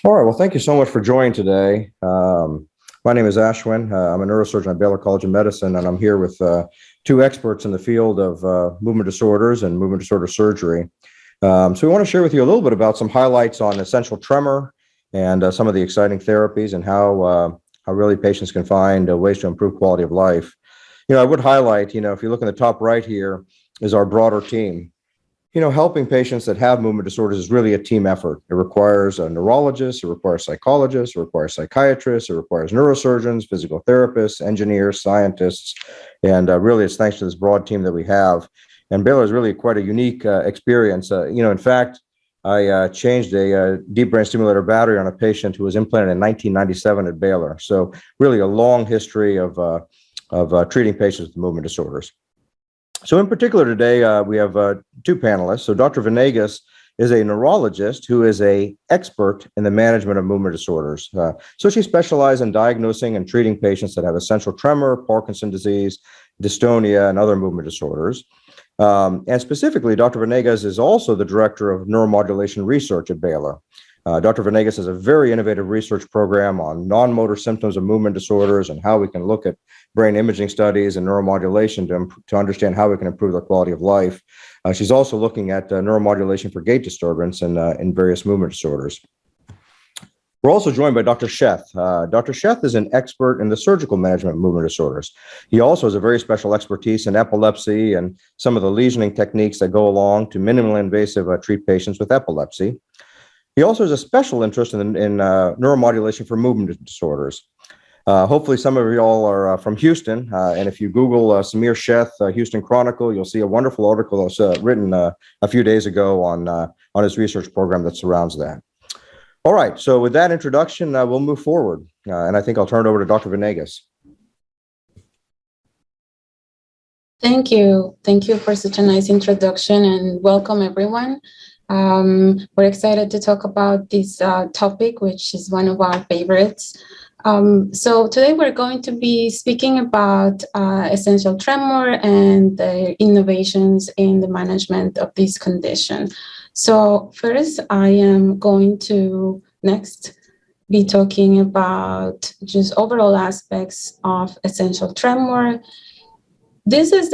All right. Well, thank you so much for joining today. My name is Ashwin. I'm a neurosurgeon at Baylor College of Medicine, and I'm here with two experts in the field of movement disorders and movement disorder surgery. So we want to share with you a little bit about some highlights on essential tremor and some of the exciting therapies and how really patients can find ways to improve quality of life. I would highlight, if you look in the top right here, is our broader team. Helping patients that have movement disorders is really a team effort. It requires a neurologist, it requires psychologists, it requires psychiatrists, it requires neurosurgeons, physical therapists, engineers, scientists, and really it's thanks to this broad team that we have. And Baylor is really quite a unique experience. In fact, I changed a deep brain stimulator battery on a patient who was implanted in 1997 at Baylor. So really a long history of treating patients with movement disorders. So in particular today, we have two panelists. So Dr. Venegas is a neurologist who is an expert in the management of movement disorders. So she specializes in diagnosing and treating patients that have essential tremor, Parkinson's disease, dystonia, and other movement disorders. And specifically, Dr. Venegas is also the director of neuromodulation research at Baylor. Dr. Venegas has a very innovative research program on non-motor symptoms of movement disorders and how we can look at brain imaging studies and neuromodulation to understand how we can improve their quality of life. She's also looking at neuromodulation for gait disturbance in various movement disorders. We're also joined by Dr. Sheth. Dr. Sheth is an expert in the surgical management of movement disorders. He also has a very special expertise in epilepsy and some of the lesioning techniques that go along to minimally invasive treat patients with epilepsy. He also has a special interest in neuromodulation for movement disorders. Hopefully some of you all are from Houston, and if you Google Samir Sheth, Houston Chronicle, you'll see a wonderful article that was written a few days ago on his research program that surrounds that. All right, so with that introduction, we'll move forward, and I think I'll turn it over to Dr. Venegas. Thank you. Thank you for such a nice introduction, and welcome everyone. We're excited to talk about this topic, which is one of our favorites. So today we're going to be speaking about essential tremor and the innovations in the management of this condition. So first, I am going to next be talking about just overall aspects of essential tremor. This is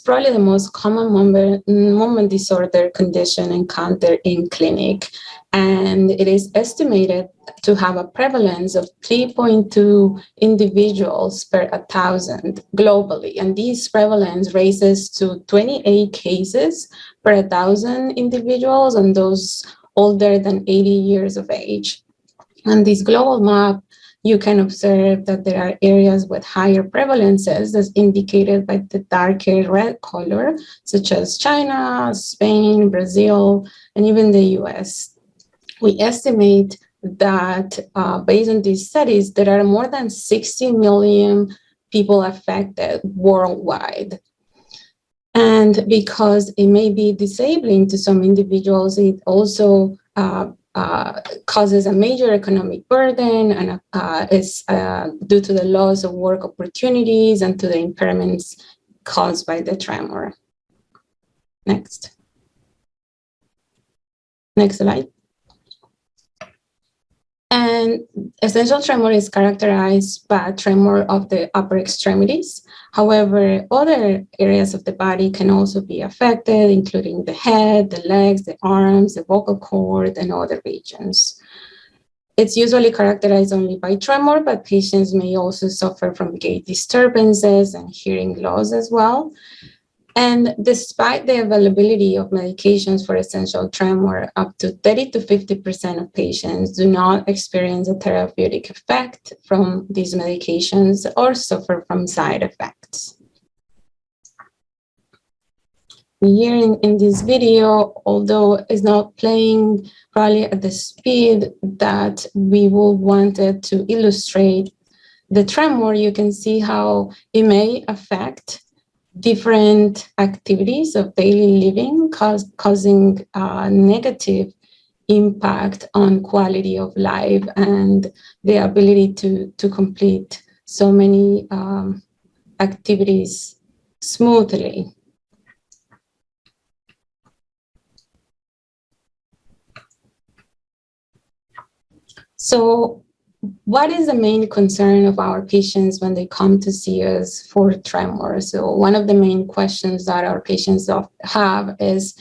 probably the most common movement disorder condition encountered in clinic, and it is estimated to have a prevalence of 3.2 individuals per 1,000 globally, and this prevalence raises to 28 cases per 1,000 individuals and those older than 80 years of age. On this global map, you can observe that there are areas with higher prevalences, as indicated by the darker red color, such as China, Spain, Brazil, and even the US. We estimate that based on these studies, there are more than 60 million people affected worldwide. And because it may be disabling to some individuals, it also causes a major economic burden and is due to the loss of work opportunities and to the impairments caused by the tremor. Next slide. And essential tremor is characterized by tremor of the upper extremities. However, other areas of the body can also be affected, including the head, the legs, the arms, the vocal cord, and other regions. It's usually characterized only by tremor, but patients may also suffer from gait disturbances and hearing loss as well. And despite the availability of medications for essential tremor, up to 30 to 50% of patients do not experience a therapeutic effect from these medications or suffer from side effects. Here in this video, although it's not playing probably at the speed that we will want it to illustrate the tremor, you can see how it may affect different activities of daily living, causing a negative impact on quality of life and the ability to complete so many activities smoothly. So what is the main concern of our patients when they come to see us for tremor? So one of the main questions that our patients have is,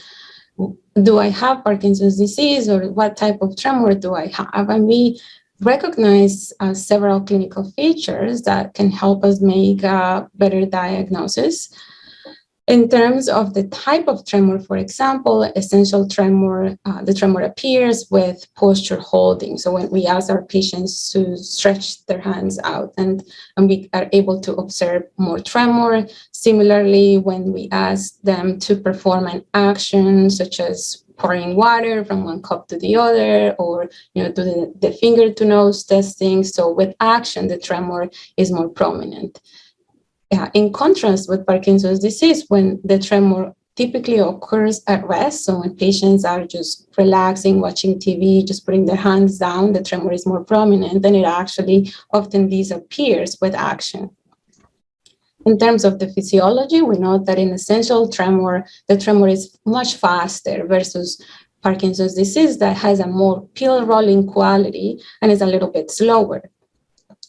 do I have Parkinson's disease, or what type of tremor do I have? And we recognize several clinical features that can help us make a better diagnosis. In terms of the type of tremor, for example, essential tremor, the tremor appears with posture holding. So when we ask our patients to stretch their hands out, and we are able to observe more tremor. Similarly, when we ask them to perform an action such as pouring water from one cup to the other, or do the finger to nose testing. So with action, the tremor is more prominent. In contrast with Parkinson's disease, when the tremor typically occurs at rest, so when patients are just relaxing, watching TV, just putting their hands down, the tremor is more prominent, and it actually often disappears with action. In terms of the physiology, we know that in essential tremor, the tremor is much faster versus Parkinson's disease that has a more pill rolling quality and is a little bit slower.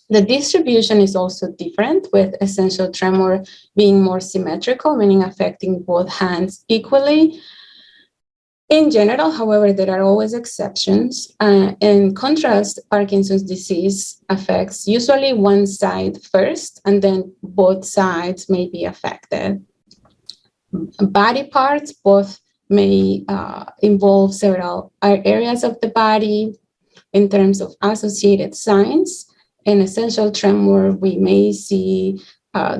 The distribution is also different, with essential tremor being more symmetrical, meaning affecting both hands equally. In general, however, there are always exceptions. In contrast, Parkinson's disease affects usually one side first, and then both sides may be affected. Body parts both may involve several areas of the body. In terms of associated signs, in essential tremor, we may see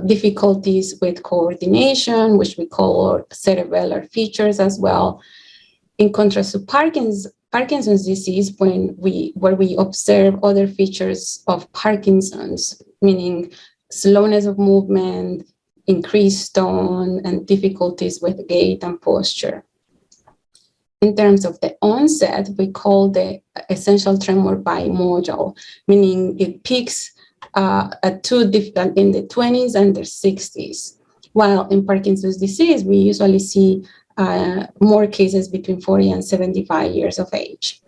difficulties with coordination, which we call cerebellar features as well. In contrast to Parkinson's disease, where we observe other features of Parkinson's, meaning slowness of movement, increased tone, and difficulties with gait and posture. In terms of the onset, we call the essential tremor bimodal, meaning it peaks in the 20s and the 60s. While in Parkinson's disease, we usually see more cases between 40 and 75 years of age.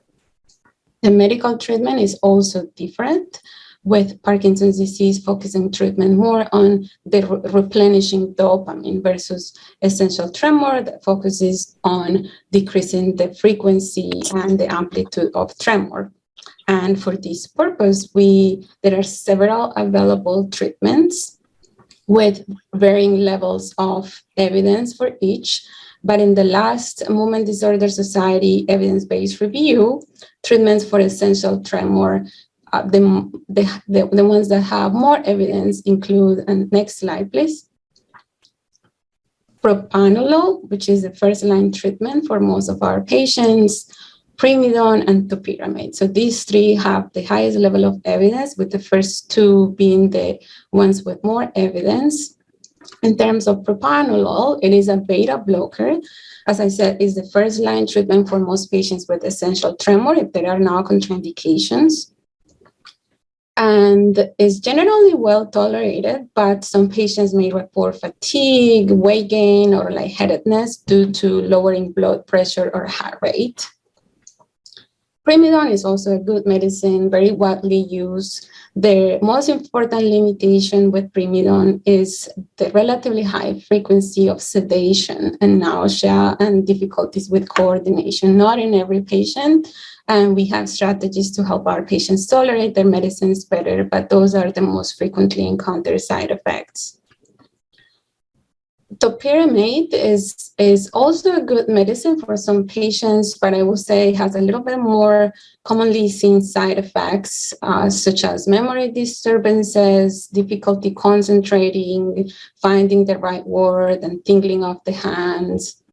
The medical treatment is also different, with Parkinson's disease focusing treatment more on the replenishing dopamine versus essential tremor that focuses on decreasing the frequency and the amplitude of tremor. And for this purpose, there are several available treatments with varying levels of evidence for each. But in the last Movement Disorder Society evidence-based review, treatments for essential tremor, the ones that have more evidence include, and next slide, please, propranolol, which is the first-line treatment for most of our patients, primidone, and topiramate. So these three have the highest level of evidence, with the first two being the ones with more evidence. In terms of propranolol, it is a beta blocker. As I said, is the first-line treatment for most patients with essential tremor if there are no contraindications. And is generally well tolerated, but some patients may report fatigue, weight gain, or lightheadedness due to lowering blood pressure or heart rate. Primidone is also a good medicine, very widely used. The most important limitation with primidone is the relatively high frequency of sedation and nausea and difficulties with coordination, not in every patient. And we have strategies to help our patients tolerate their medicines better, but those are the most frequently encountered side effects. Topiramate is also a good medicine for some patients, but I will say has a little bit more commonly seen side effects, such as memory disturbances, difficulty concentrating, finding the right word, and tingling of the hands.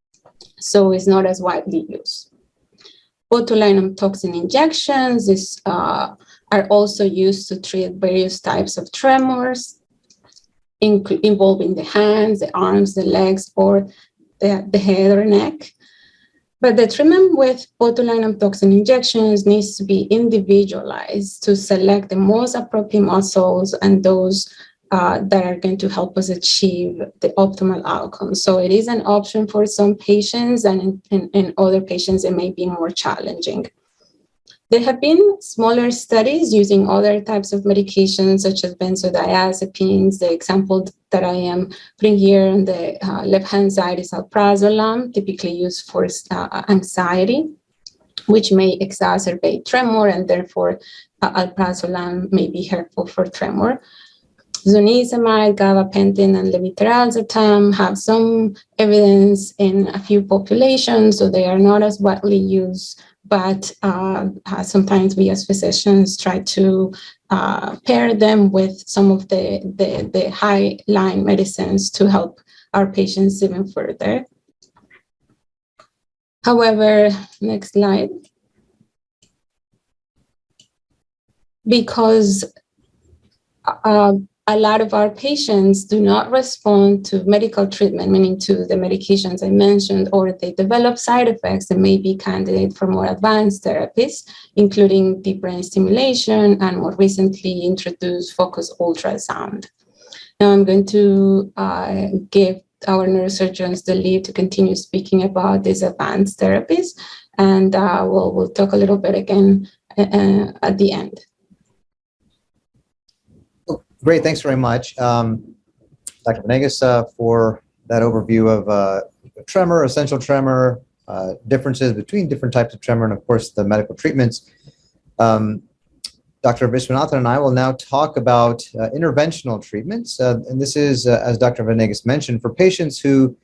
So it's not as widely used. Botulinum toxin injections are also used to treat various types of tremors, involving the hands, the arms, the legs, or the head or neck. But the treatment with botulinum toxin injections needs to be individualized to select the most appropriate muscles and those that are going to help us achieve the optimal outcome. So it is an option for some patients, and in other patients, it may be more challenging. There have been smaller studies using other types of medications, such as benzodiazepines. The example that I am putting here on the left-hand side is alprazolam, typically used for anxiety, which may exacerbate tremor, and therefore alprazolam may be helpful for tremor. Zonisamide, gabapentin, and levetiracetam have some evidence in a few populations, so they are not as widely used, but sometimes we as physicians try to pair them with some of the high-line medicines to help our patients even further. However, next slide. Because a lot of our patients do not respond to medical treatment, meaning to the medications I mentioned, or they develop side effects that may be candidate for more advanced therapies, including deep brain stimulation and more recently introduced focused ultrasound. Now I'm going to give our neurosurgeons the lead to continue speaking about these advanced therapies, and we'll talk a little bit again at the end. Great, thanks very much, Dr. Venegas, for that overview of tremor, essential tremor, differences between different types of tremor, and of course the medical treatments. Dr. Viswanathan and I will now talk about interventional treatments, and this is, as Dr. Venegas mentioned, for patients who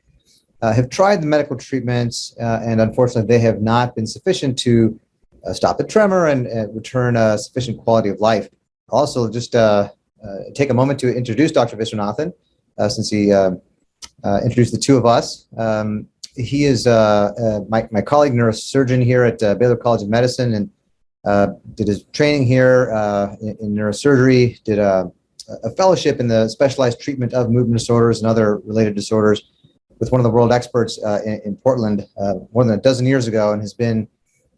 have tried the medical treatments and unfortunately they have not been sufficient to stop the tremor and return a sufficient quality of life. Also, just take a moment to introduce Dr. Viswanathan, since he introduced the two of us. He is my colleague neurosurgeon here at Baylor College of Medicine, and did his training here in neurosurgery, did a fellowship in the specialized treatment of movement disorders and other related disorders with one of the world experts in Portland more than a dozen years ago, and has been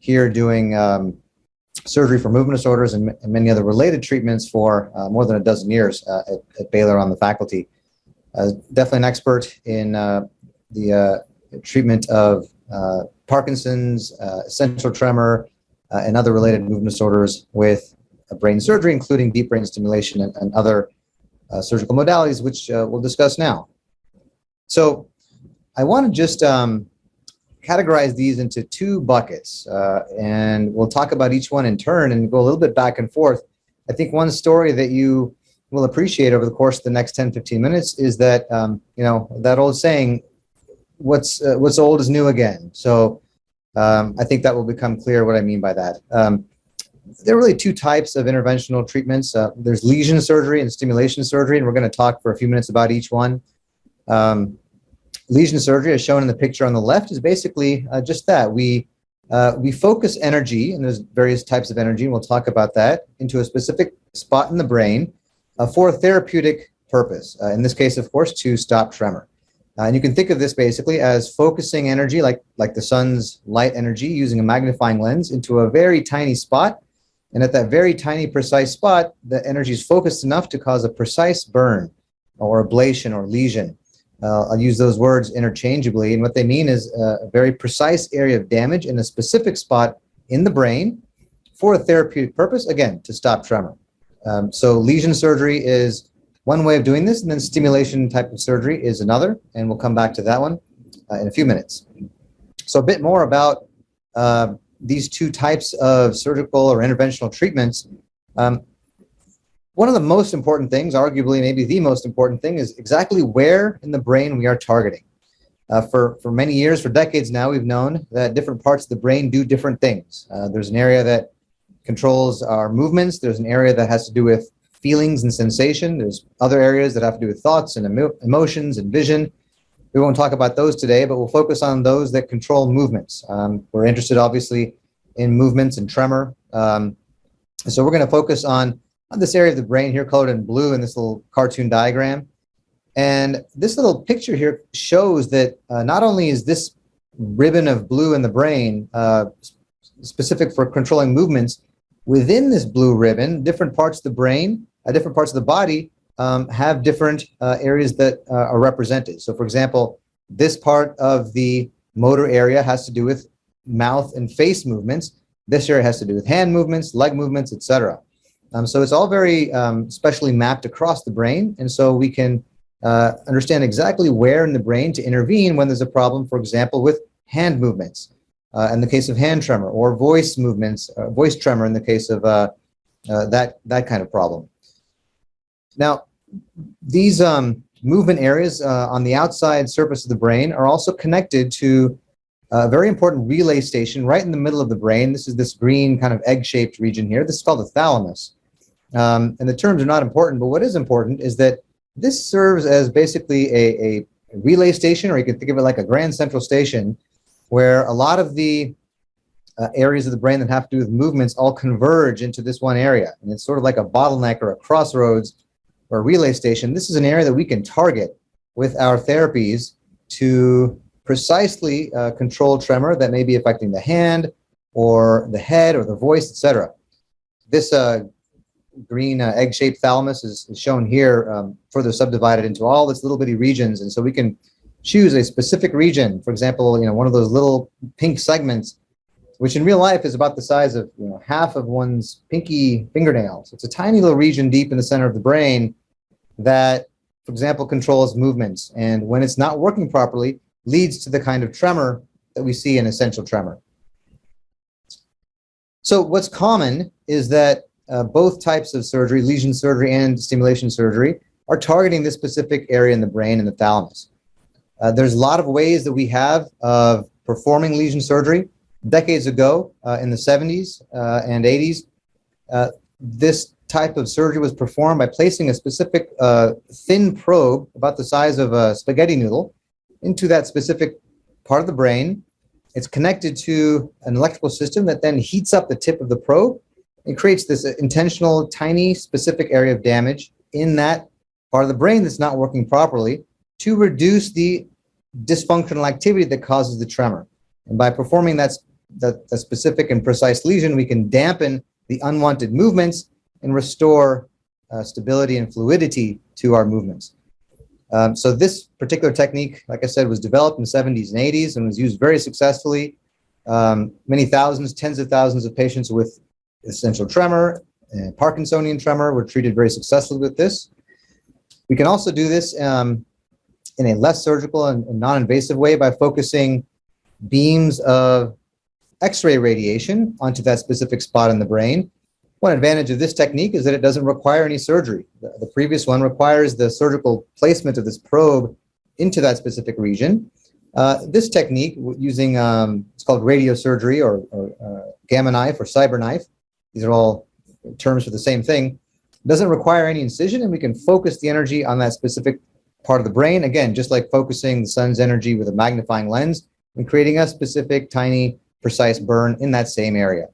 here doing surgery for movement disorders and many other related treatments for more than a dozen years at Baylor on the faculty. Definitely an expert in the treatment of Parkinson's, essential tremor, and other related movement disorders with brain surgery, including deep brain stimulation and other surgical modalities, which we'll discuss now. So I want to just categorize these into two buckets, and we'll talk about each one in turn and go a little bit back and forth. I think one story that you will appreciate over the course of the next 10-15 minutes is that, that old saying, what's old is new again. So I think that will become clear what I mean by that. There are really two types of interventional treatments. There's lesion surgery and stimulation surgery, and we're going to talk for a few minutes about each one. Lesion surgery, as shown in the picture on the left, is basically just that. We focus energy, and there's various types of energy, and we'll talk about that, into a specific spot in the brain for a therapeutic purpose. In this case, of course, to stop tremor. And you can think of this basically as focusing energy, like the sun's light energy, using a magnifying lens into a very tiny spot. And at that very tiny, precise spot, the energy is focused enough to cause a precise burn or ablation or lesion. I'll use those words interchangeably, and what they mean is a very precise area of damage in a specific spot in the brain for a therapeutic purpose, again, to stop tremor. So lesion surgery is one way of doing this, and then stimulation type of surgery is another, and we'll come back to that one in a few minutes. So a bit more about these two types of surgical or interventional treatments. One of the most important things, arguably maybe the most important thing, is exactly where in the brain we are targeting. For many years, for decades now, we've known that different parts of the brain do different things. There's an area that controls our movements. There's an area that has to do with feelings and sensation. There's other areas that have to do with thoughts and emotions and vision. We won't talk about those today, but we'll focus on those that control movements. We're interested, obviously, in movements and tremor. So we're going to focus on this area of the brain here, colored in blue in this little cartoon diagram. And this little picture here shows that not only is this ribbon of blue in the brain specific for controlling movements, within this blue ribbon, different parts of the brain, different parts of the body have different areas that are represented. So for example, this part of the motor area has to do with mouth and face movements, This area has to do with hand movements, leg movements, etc. So it's all very specially mapped across the brain. And so we can understand exactly where in the brain to intervene when there's a problem, for example, with hand movements in the case of hand tremor, or voice movements, voice tremor in the case of that kind of problem. Now, these movement areas on the outside surface of the brain are also connected to a very important relay station right in the middle of the brain. This is this green kind of egg-shaped region here. This is called the thalamus. And the terms are not important, but what is important is that this serves as basically a relay station, or you can think of it like a grand central station, where a lot of the areas of the brain that have to do with movements all converge into this one area. And it's sort of like a bottleneck or a crossroads or a relay station. This is an area that we can target with our therapies to precisely control tremor that may be affecting the hand or the head or the voice, etc. This green egg-shaped thalamus is shown here, further subdivided into all its little bitty regions. And so we can choose a specific region, for example, one of those little pink segments, which in real life is about the size of half of one's pinky fingernails. It's a tiny little region deep in the center of the brain that, for example, controls movements. And when it's not working properly, leads to the kind of tremor that we see in essential tremor. So what's common is that both types of surgery, lesion surgery and stimulation surgery, are targeting this specific area in the brain and the thalamus. There's a lot of ways that we have of performing lesion surgery. Decades ago, in the 70s and 80s, this type of surgery was performed by placing a specific thin probe about the size of a spaghetti noodle into that specific part of the brain. It's connected to an electrical system that then heats up the tip of the probe and creates this intentional, tiny, specific area of damage in that part of the brain that's not working properly to reduce the dysfunctional activity that causes the tremor. And by performing that specific and precise lesion, we can dampen the unwanted movements and restore stability and fluidity to our movements. So this particular technique, like I said, was developed in the 70s and 80s and was used very successfully. Many thousands, tens of thousands of patients with essential tremor and Parkinsonian tremor were treated very successfully with this. We can also do this in a less surgical and non-invasive way by focusing beams of X-ray radiation onto that specific spot in the brain. One advantage of this technique is that it doesn't require any surgery. The previous one requires the surgical placement of this probe into that specific region. This technique, using it's called radiosurgery or gamma knife or cyber knife, these are all terms for the same thing, doesn't require any incision, and we can focus the energy on that specific part of the brain. Again, just like focusing the sun's energy with a magnifying lens and creating a specific, tiny, precise burn in that same area.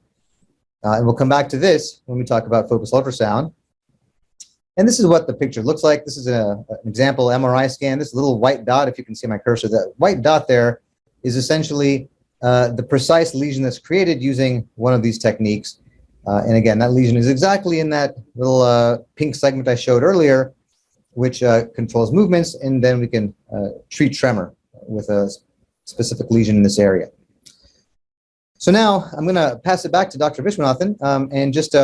And we'll come back to this when we talk about focused ultrasound. And this is what the picture looks like. This is an example MRI scan. This little white dot, if you can see my cursor, that white dot there is essentially the precise lesion that's created using one of these techniques. And again, that lesion is exactly in that little pink segment I showed earlier, which controls movements, and then we can treat tremor with a specific lesion in this area. So now I'm going to pass it back to Dr. Vishwanathan and just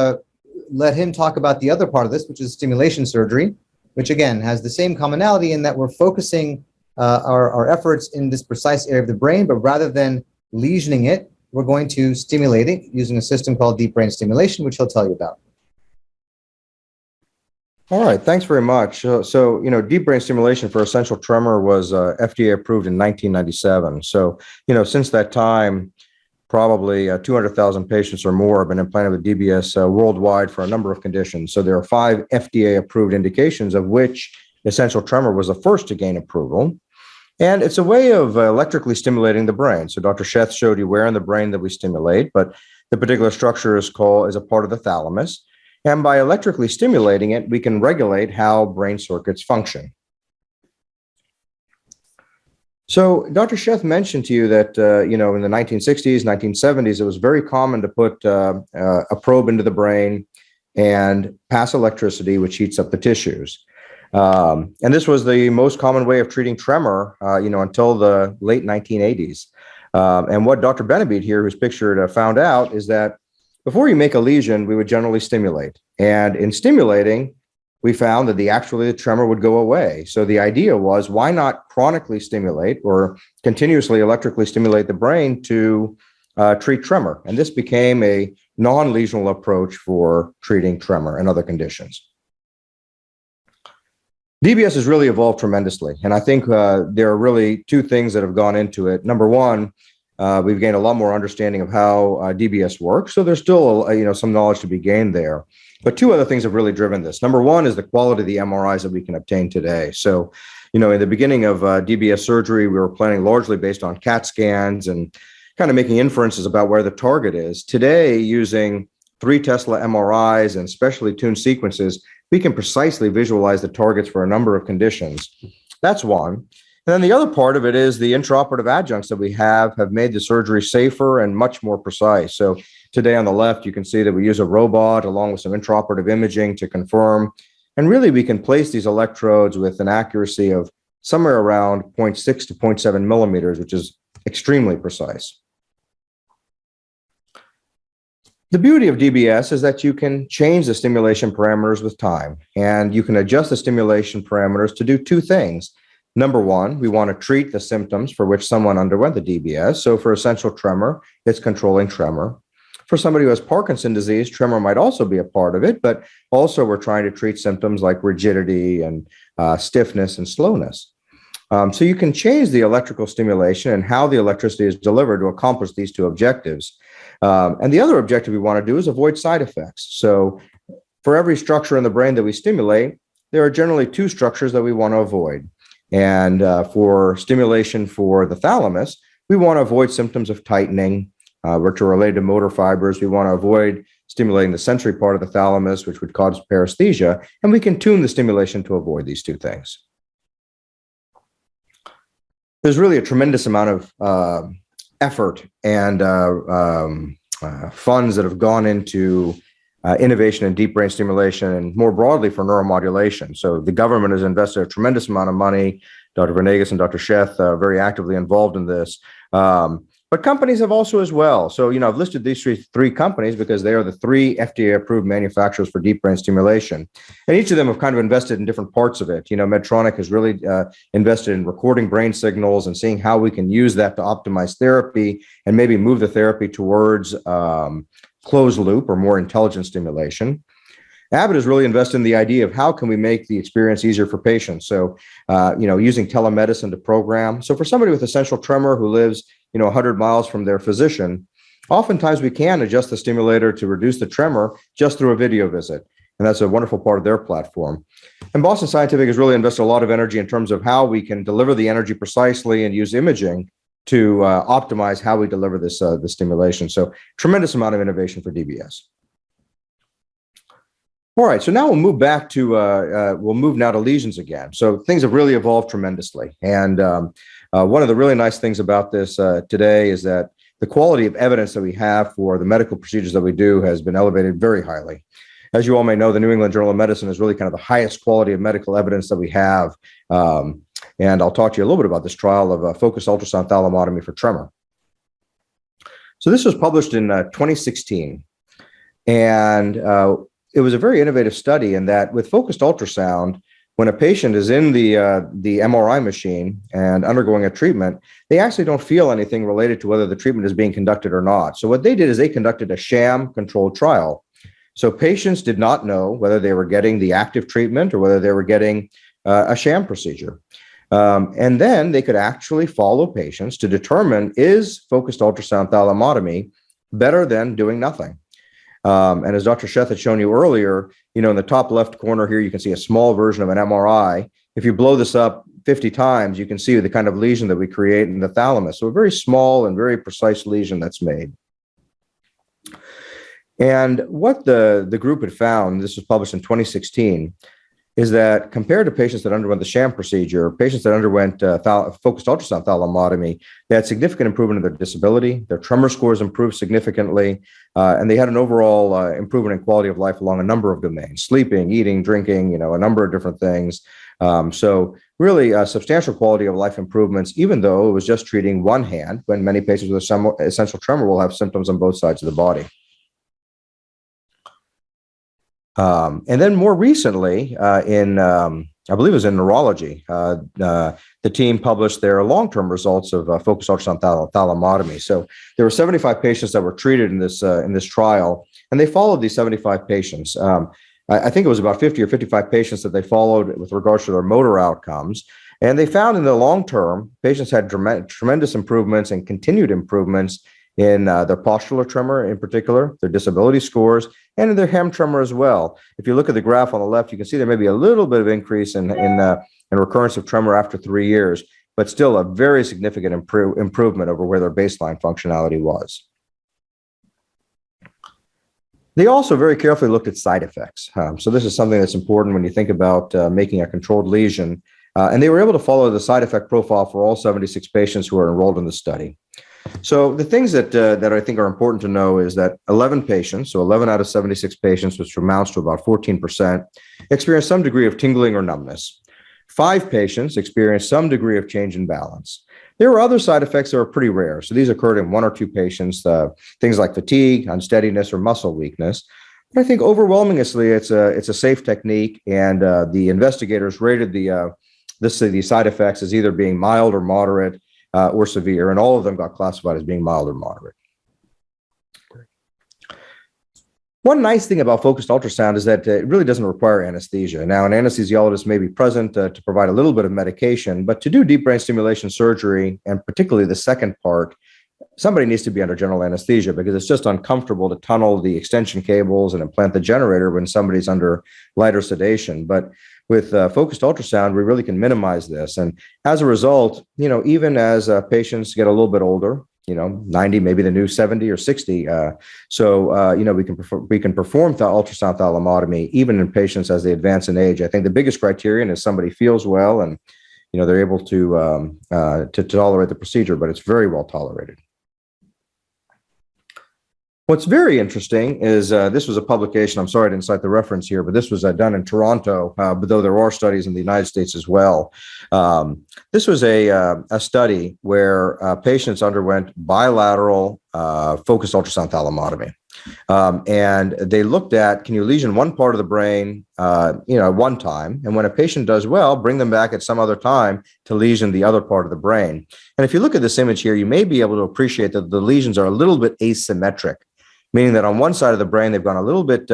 let him talk about the other part of this, which is stimulation surgery, which again has the same commonality in that we're focusing our efforts in this precise area of the brain, but rather than lesioning it, we're going to stimulate it using a system called deep brain stimulation, which he'll tell you about. All right, thanks very much. So, deep brain stimulation for essential tremor was FDA approved in 1997. So, since that time, probably 200,000 patients or more have been implanted with DBS worldwide for a number of conditions. So there are 5 FDA-approved indications, of which essential tremor was the first to gain approval. And it's a way of electrically stimulating the brain. So Dr. Sheth showed you where in the brain that we stimulate, but the particular structure is a part of the thalamus. And by electrically stimulating it, we can regulate how brain circuits function. So Dr. Sheth mentioned to you that, in the 1960s, 1970s, it was very common to put a probe into the brain and pass electricity, which heats up the tissues. And this was the most common way of treating tremor, until the late 1980s. And what Dr. Benabeed here, who's pictured, found out is that before you make a lesion, we would generally stimulate. And in stimulating, we found that the tremor would go away. So the idea was, why not chronically stimulate or continuously electrically stimulate the brain to treat tremor? And this became a non-lesional approach for treating tremor and other conditions. DBS has really evolved tremendously. And I think there are really two things that have gone into it. Number one, we've gained a lot more understanding of how DBS works. So there's still some knowledge to be gained there. But two other things have really driven this. Number one is the quality of the MRIs that we can obtain today. So, in the beginning of DBS surgery, we were planning largely based on CAT scans and kind of making inferences about where the target is. Today, using 3 Tesla MRIs and specially tuned sequences, we can precisely visualize the targets for a number of conditions. That's one. And then the other part of it is the intraoperative adjuncts that we have made the surgery safer and much more precise. So today on the left, you can see that we use a robot along with some intraoperative imaging to confirm. And really, we can place these electrodes with an accuracy of somewhere around 0.6 to 0.7 millimeters, which is extremely precise. The beauty of DBS is that you can change the stimulation parameters with time, and you can adjust the stimulation parameters to do two things. Number one, we want to treat the symptoms for which someone underwent the DBS. So for essential tremor, it's controlling tremor. For somebody who has Parkinson's disease, tremor might also be a part of it, but also we're trying to treat symptoms like rigidity and stiffness and slowness. So you can change the electrical stimulation and how the electricity is delivered to accomplish these two objectives. And the other objective we want to do is avoid side effects. So for every structure in the brain that we stimulate, there are generally 2 structures that we want to avoid. And for stimulation for the thalamus, we want to avoid symptoms of tightening, which are related to motor fibers. We want to avoid stimulating the sensory part of the thalamus, which would cause paresthesia. And we can tune the stimulation to avoid these 2 things. There's really a tremendous amount of effort and funds that have gone into innovation in deep brain stimulation and more broadly for neuromodulation. So the government has invested a tremendous amount of money. Dr. Venegas and Dr. Sheth are very actively involved in this. But companies have also as well. So, I've listed these three companies because they are the 3 FDA-approved manufacturers for deep brain stimulation. And each of them have kind of invested in different parts of it. Medtronic has really invested in recording brain signals and seeing how we can use that to optimize therapy and maybe move the therapy towards closed loop or more intelligent stimulation. Abbott has really invested in the idea of how can we make the experience easier for patients. So, using telemedicine to program. So for somebody with essential tremor who lives 100 miles from their physician, oftentimes we can adjust the stimulator to reduce the tremor just through a video visit. And that's a wonderful part of their platform. And Boston Scientific has really invested a lot of energy in terms of how we can deliver the energy precisely and use imaging to optimize how we deliver this the stimulation. So tremendous amount of innovation for DBS. All right, so now we'll move back to, we'll move now to lesions again. So things have really evolved tremendously. And one of the really nice things about this today is that the quality of evidence that we have for the medical procedures that we do has been elevated very highly. As you all may know, the New England Journal of Medicine is really kind of the highest quality of medical evidence that we have. And I'll talk to you a little bit about this trial of focused ultrasound thalamotomy for tremor. So this was published in 2016. And it was a very innovative study in that with focused ultrasound, when a patient is in the MRI machine and undergoing a treatment, they actually don't feel anything related to whether the treatment is being conducted or not. So what they did is they conducted a sham controlled trial. So patients did not know whether they were getting the active treatment or whether they were getting a sham procedure. And then they could actually follow patients to determine, is focused ultrasound thalamotomy better than doing nothing? And as Dr. Sheth had shown you earlier, in the top left corner here, you can see a small version of an MRI. If you blow this up 50 times, you can see the kind of lesion that we create in the thalamus. So a very small and very precise lesion that's made. And what the group had found, this was published in 2016, is that compared to patients that underwent the sham procedure, patients that underwent focused ultrasound thalamotomy, they had significant improvement in their disability, their tremor scores improved significantly, and they had an overall improvement in quality of life along a number of domains, sleeping, eating, drinking, a number of different things. So really substantial quality of life improvements, even though it was just treating one hand, when many patients with essential tremor will have symptoms on both sides of the body. And then more recently, I believe it was in neurology, the team published their long-term results of focused ultrasound thalamotomy. So there were 75 patients that were treated in this trial, and they followed these 75 patients. I think it was about 50 or 55 patients that they followed with regards to their motor outcomes. And they found in the long term, patients had tremendous improvements and continued improvements in their postural tremor in particular, their disability scores, and in their hem tremor as well. If you look at the graph on the left, you can see there may be a little bit of increase in recurrence of tremor after 3 years, but still a very significant improvement over where their baseline functionality was. They also very carefully looked at side effects. So this is something that's important when you think about making a controlled lesion. And they were able to follow the side effect profile for all 76 patients who are enrolled in the study. So the things that I think are important to know is that 11 patients, so 11 out of 76 patients, which amounts to about 14%, experienced some degree of tingling or numbness. 5 patients experienced some degree of change in balance. There were other side effects that were pretty rare. So these occurred in 1 or 2 patients, things like fatigue, unsteadiness, or muscle weakness. But I think overwhelmingly, it's a safe technique, and the investigators rated the side effects as either being mild or moderate or severe, and all of them got classified as being mild or moderate. One nice thing about focused ultrasound is that it really doesn't require anesthesia. Now, an anesthesiologist may be present to provide a little bit of medication, but to do deep brain stimulation surgery, and particularly the second part, somebody needs to be under general anesthesia because it's just uncomfortable to tunnel the extension cables and implant the generator when somebody's under lighter sedation. But with focused ultrasound, we really can minimize this. And as a result, even as patients get a little bit older, 90, maybe the new 70 or 60. We can perform ultrasound thalamotomy even in patients as they advance in age. I think the biggest criterion is somebody feels well and, they're able to tolerate the procedure, but it's very well tolerated. What's very interesting is this was a publication. I'm sorry I didn't cite the reference here, but this was done in Toronto, but though there are studies in the United States as well. This was a study where patients underwent bilateral focused ultrasound thalamotomy. And they looked at, can you lesion one part of the brain, at one time? And when a patient does well, bring them back at some other time to lesion the other part of the brain. And if you look at this image here, you may be able to appreciate that the lesions are a little bit asymmetric, meaning that on one side of the brain, they've gone a little bit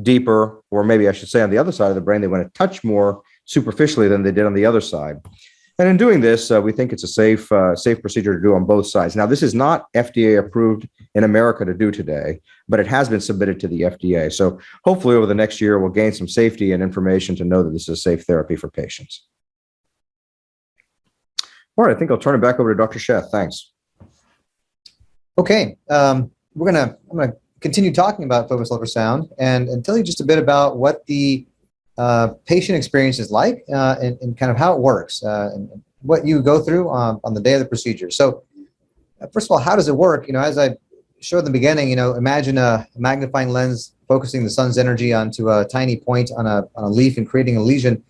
deeper, or maybe I should say on the other side of the brain, they went a touch more superficially than they did on the other side. And in doing this, we think it's a safe procedure to do on both sides. Now, this is not FDA approved in America to do today, but it has been submitted to the FDA. So hopefully over the next year, we'll gain some safety and information to know that this is a safe therapy for patients. All right, I think I'll turn it back over to Dr. Sheth. Thanks. Okay, I'm gonna continue talking about focused ultrasound and tell you just a bit about what the patient experience is like and kind of how it works and what you go through on the day of the procedure. So first of all, how does it work? As I showed in the beginning, imagine a magnifying lens focusing the sun's energy onto a tiny point on a leaf and creating a lesion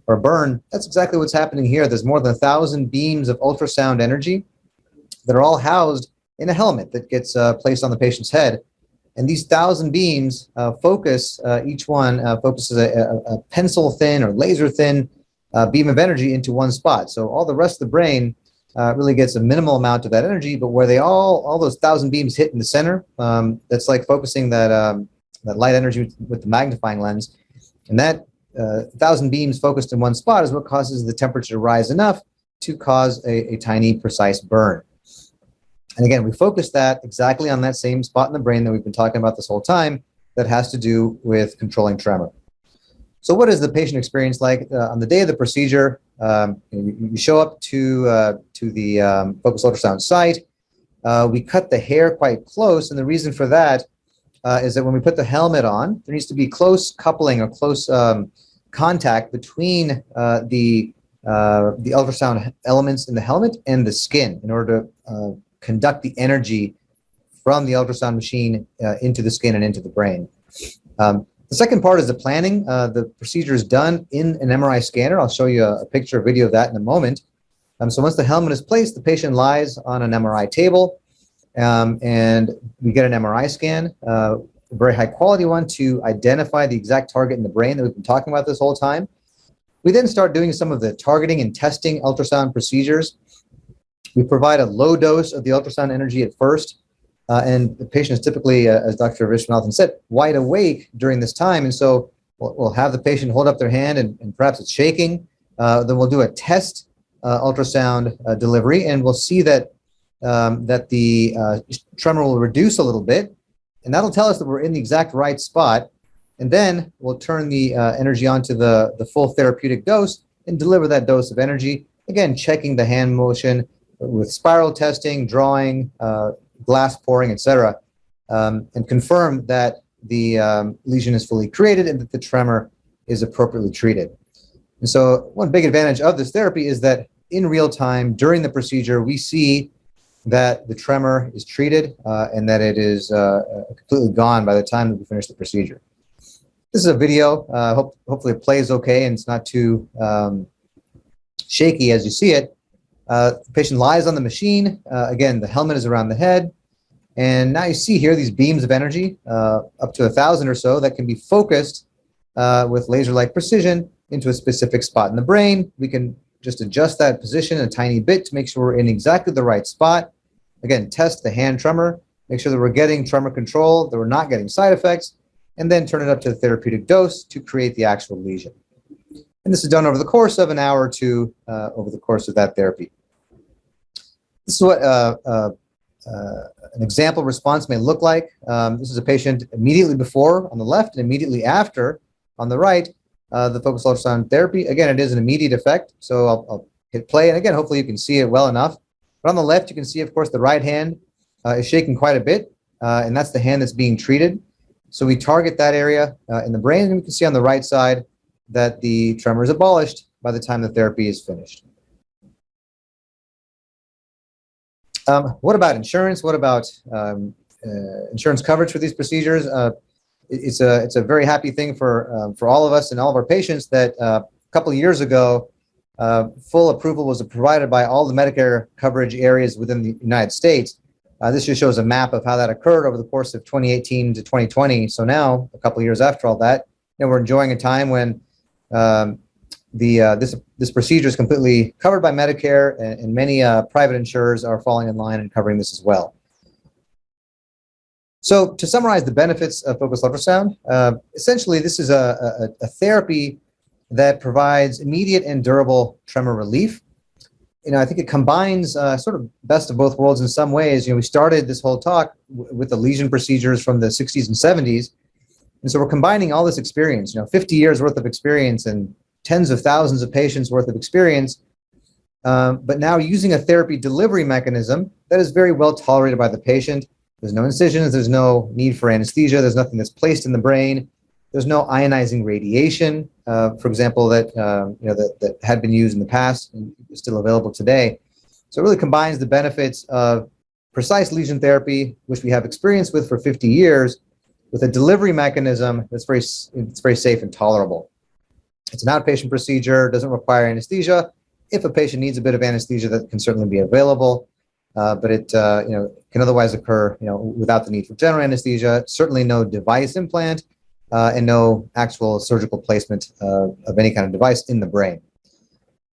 or a burn. That's exactly what's happening here. There's more than 1,000 beams of ultrasound energy that are all housed in a helmet that gets placed on the patient's head. And these 1,000 beams focus, each one focuses a pencil thin or laser thin beam of energy into one spot. So all the rest of the brain really gets a minimal amount of that energy, but where all those 1,000 beams hit in the center, that's like focusing that light energy with the magnifying lens. And that 1,000 beams focused in one spot is what causes the temperature to rise enough to cause a tiny, precise burn. And again, we focus that exactly on that same spot in the brain that we've been talking about this whole time that has to do with controlling tremor. So what is the patient experience like? On the day of the procedure, you show up to the focused ultrasound site. We cut the hair quite close, and the reason for that is that when we put the helmet on, there needs to be close coupling or close contact between the ultrasound elements in the helmet and the skin in order to conduct the energy from the ultrasound machine into the skin and into the brain. The The second part is the planning. The procedure is done in an MRI scanner. I'll show you a picture, a video of that in a moment. So once the helmet is placed, the patient lies on an MRI table, and we get an MRI scan, a very high quality one, to identify the exact target in the brain that we've been talking about this whole time. We then start doing some of the targeting and testing ultrasound procedures. We provide a low dose of the ultrasound energy at first, and the patient is typically, as Dr. Vishwanathan said, wide awake during this time. And so we'll have the patient hold up their hand, and perhaps it's shaking. Then we'll do a test ultrasound delivery, and we'll see that the tremor will reduce a little bit, and that'll tell us that we're in the exact right spot. And then we'll turn the energy onto the full therapeutic dose and deliver that dose of energy. Again, checking the hand motion with spiral testing, drawing, glass pouring, etc., and confirm that the lesion is fully created and that the tremor is appropriately treated. And so one big advantage of this therapy is that in real time during the procedure, we see that the tremor is treated and that it is completely gone by the time that we finish the procedure. This is a video. Hopefully it plays okay and it's not too shaky as you see it. The patient lies on the machine. Again, the helmet is around the head. And now you see here these beams of energy, up to 1,000 or so, that can be focused with laser-like precision into a specific spot in the brain. We can just adjust that position a tiny bit to make sure we're in exactly the right spot. Again, test the hand tremor, make sure that we're getting tremor control, that we're not getting side effects, and then turn it up to the therapeutic dose to create the actual lesion. And this is done over the course of an hour or two over the course of that therapy. This is what an example response may look like. This is a patient immediately before on the left and immediately after on the right, the focused ultrasound therapy. Again, it is an immediate effect. So I'll hit play. And again, hopefully you can see it well enough. But on the left, you can see, of course, the right hand is shaking quite a bit. And that's the hand that's being treated. So we target that area in the brain. And we can see on the right side that the tremor is abolished by the time the therapy is finished. What about insurance? What about insurance coverage for these procedures? It's a very happy thing for all of us and all of our patients that a couple of years ago, full approval was provided by all the Medicare coverage areas within the United States. This just shows a map of how that occurred over the course of 2018 to 2020. So now, a couple of years after all that, we're enjoying a time when this procedure is completely covered by Medicare, and many private insurers are falling in line and covering this as well. So to summarize the benefits of focused ultrasound, essentially this is a therapy that provides immediate and durable tremor relief. I think it combines sort of best of both worlds in some ways. We started this whole talk with the lesion procedures from the 60s and 70s. And so we're combining all this experience, 50 years worth of experience and tens of thousands of patients worth of experience, but now using a therapy delivery mechanism that is very well tolerated by the patient. There's no incisions, there's no need for anesthesia, there's nothing that's placed in the brain, there's no ionizing radiation, for example, that had been used in the past and is still available today. So it really combines the benefits of precise lesion therapy, which we have experience with for 50 years, with a delivery mechanism that's very safe and tolerable. It's an outpatient procedure, doesn't require anesthesia. If a patient needs a bit of anesthesia, that can certainly be available, but it can otherwise occur without the need for general anesthesia. Certainly no device implant and no actual surgical placement of any kind of device in the brain.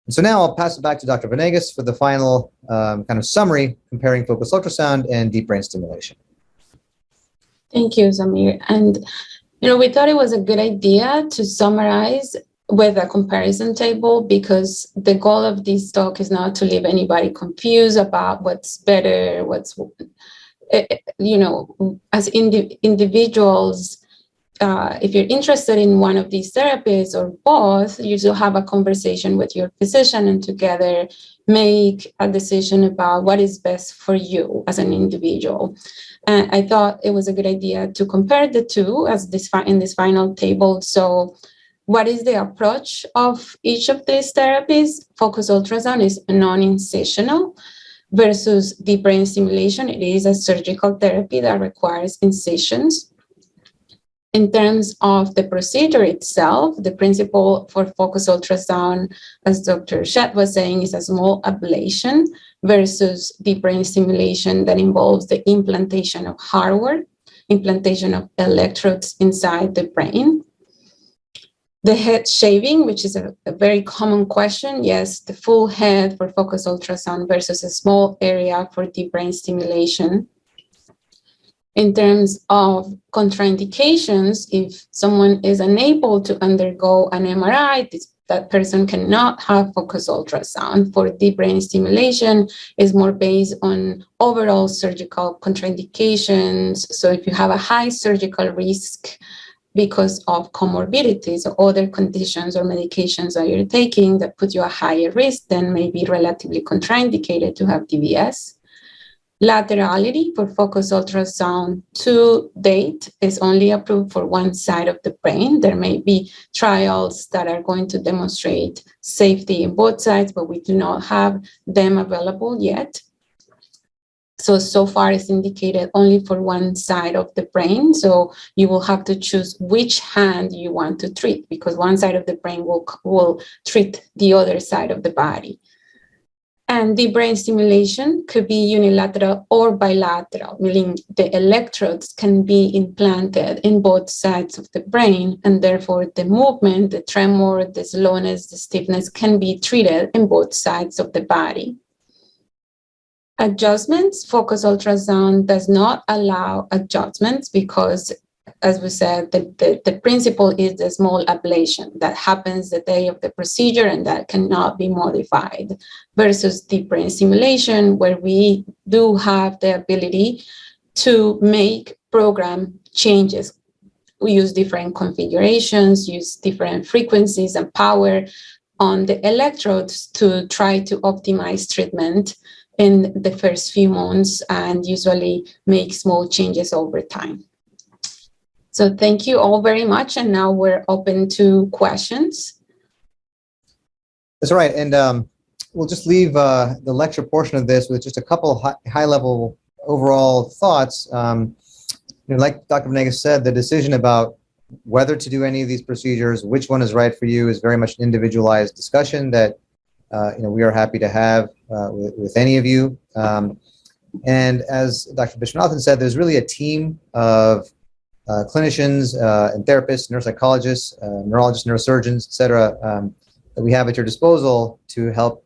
And so now I'll pass it back to Dr. Venegas for the final kind of summary comparing focused ultrasound and deep brain stimulation. Thank you, Samir. And we thought it was a good idea to summarize with a comparison table, because the goal of this talk is not to leave anybody confused about what's better, as individuals, if you're interested in one of these therapies or both, you should have a conversation with your physician and together make a decision about what is best for you as an individual. And I thought it was a good idea to compare the two in this final table. So what is the approach of each of these therapies? Focused ultrasound is non-incisional versus deep brain stimulation. It is a surgical therapy that requires incisions. In terms of the procedure itself, the principle for focused ultrasound, as Dr. Shed was saying, is a small ablation versus deep brain stimulation that involves the implantation of hardware, implantation of electrodes inside the brain. The head shaving, which is a very common question. Yes, the full head for focused ultrasound versus a small area for deep brain stimulation. In terms of contraindications, if someone is unable to undergo an MRI, that person cannot have focused ultrasound. For deep brain stimulation, is more based on overall surgical contraindications. So if you have a high surgical risk because of comorbidities or other conditions or medications that you're taking that put you at higher risk, then may be relatively contraindicated to have DBS. Laterality for focused ultrasound to date is only approved for one side of the brain. There may be trials that are going to demonstrate safety in both sides, but we do not have them available yet. So far it's indicated only for one side of the brain. So you will have to choose which hand you want to treat, because one side of the brain will treat the other side of the body. And deep brain stimulation could be unilateral or bilateral, meaning the electrodes can be implanted in both sides of the brain, and therefore the movement, the tremor, the slowness, the stiffness can be treated in both sides of the body. Adjustments, focused ultrasound does not allow adjustments because, as we said, the principle is the small ablation that happens the day of the procedure and that cannot be modified, versus deep brain stimulation, where we do have the ability to make program changes. We use different configurations, use different frequencies and power on the electrodes to try to optimize treatment in the first few months and usually make small changes over time. So thank you all very much. And now we're open to questions. That's right. And we'll just leave the lecture portion of this with just a couple high-level overall thoughts. Like Dr. Venegas said, the decision about whether to do any of these procedures, which one is right for you, is very much an individualized discussion that we are happy to have with any of you. And as Dr. Vishwanathan said, there's really a team of clinicians and therapists, neuropsychologists, neurologists, neurosurgeons, et cetera, that we have at your disposal to help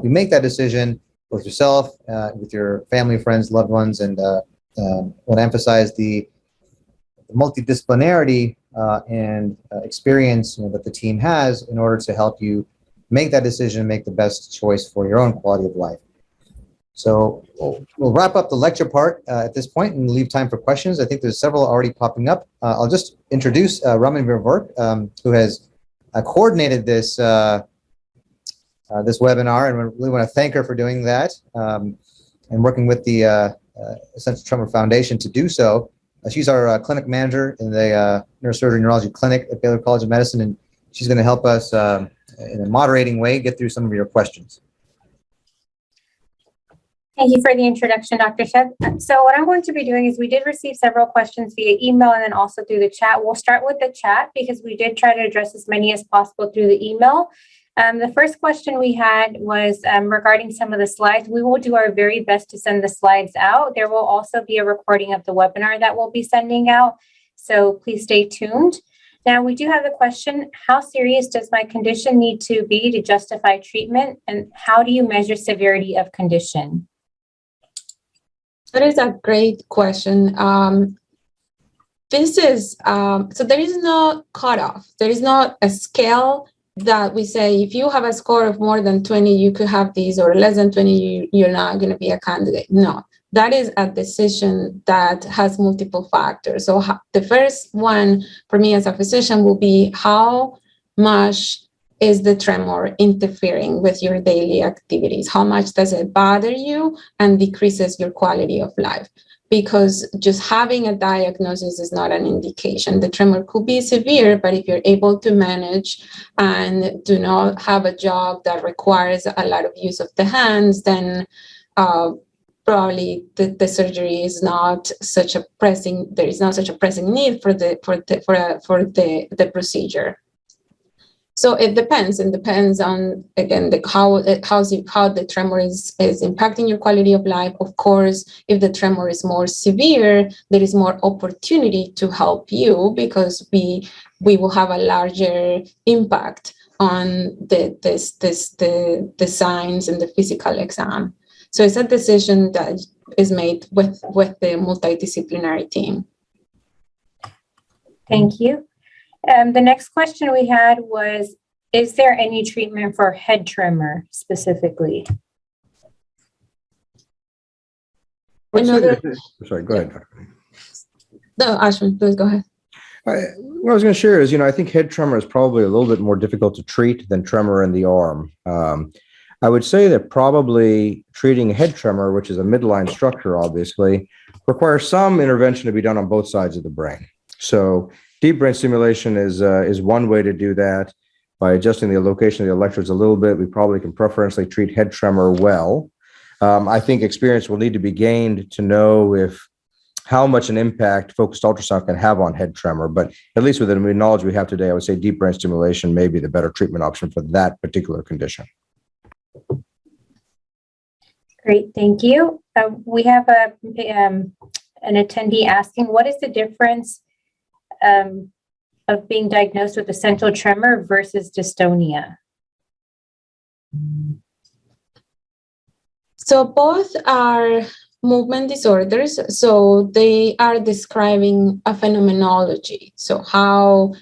you make that decision with yourself, with your family, friends, loved ones, and want to emphasize the multidisciplinarity and experience that the team has in order to help you make that decision and make the best choice for your own quality of life. So we'll wrap up the lecture part at this point and leave time for questions. I think there's several already popping up. I'll just introduce Raman Virvork, who has coordinated this this webinar, and we really want to thank her for doing that and working with the Essential Tremor Foundation to do so. She's our clinic manager in the neurosurgery neurology clinic at Baylor College of Medicine, and she's going to help us in a moderating way get through some of your questions. Thank you for the introduction, Dr. Shed. So what I'm going to be doing is we did receive several questions via email and then also through the chat. We'll start with the chat because we did try to address as many as possible through the email. The first question we had was regarding some of the slides. We will do our very best to send the slides out. There will also be a recording of the webinar that we'll be sending out. So please stay tuned. Now, we do have the question, how serious does my condition need to be to justify treatment? And how do you measure severity of condition? That is a great question. This is, so there is no cutoff. There is not a scale that we say, if you have a score of more than 20, you could have these, or less than 20, you're not going to be a candidate. No, that is a decision that has multiple factors. So the first one for me as a physician will be, how much is the tremor interfering with your daily activities? How much does it bother you and decreases your quality of life? Because just having a diagnosis is not an indication. The tremor could be severe, but if you're able to manage and do not have a job that requires a lot of use of the hands, then probably the surgery is not such a pressing, there is not such a pressing need for the procedure. So it depends. It depends on, again, how the tremor is impacting your quality of life. Of course, if the tremor is more severe, there is more opportunity to help you, because we will have a larger impact on the signs and the physical exam. So it's a decision that is made with the multidisciplinary team. Thank you. The next question we had was, is there any treatment for head tremor specifically? Sorry, go ahead. No, Ashwin, please go ahead. What I was going to share is, I think head tremor is probably a little bit more difficult to treat than tremor in the arm. I would say that probably treating head tremor, which is a midline structure, obviously, requires some intervention to be done on both sides of the brain. So deep brain stimulation is one way to do that. By adjusting the location of the electrodes a little bit, we probably can preferentially treat head tremor well. I think experience will need to be gained to know how much an impact focused ultrasound can have on head tremor. But at least with the knowledge we have today, I would say deep brain stimulation may be the better treatment option for that particular condition. Great, thank you. We have an attendee asking, what is the difference of being diagnosed with essential tremor versus dystonia? So both are movement disorders. So they are describing a phenomenology. So how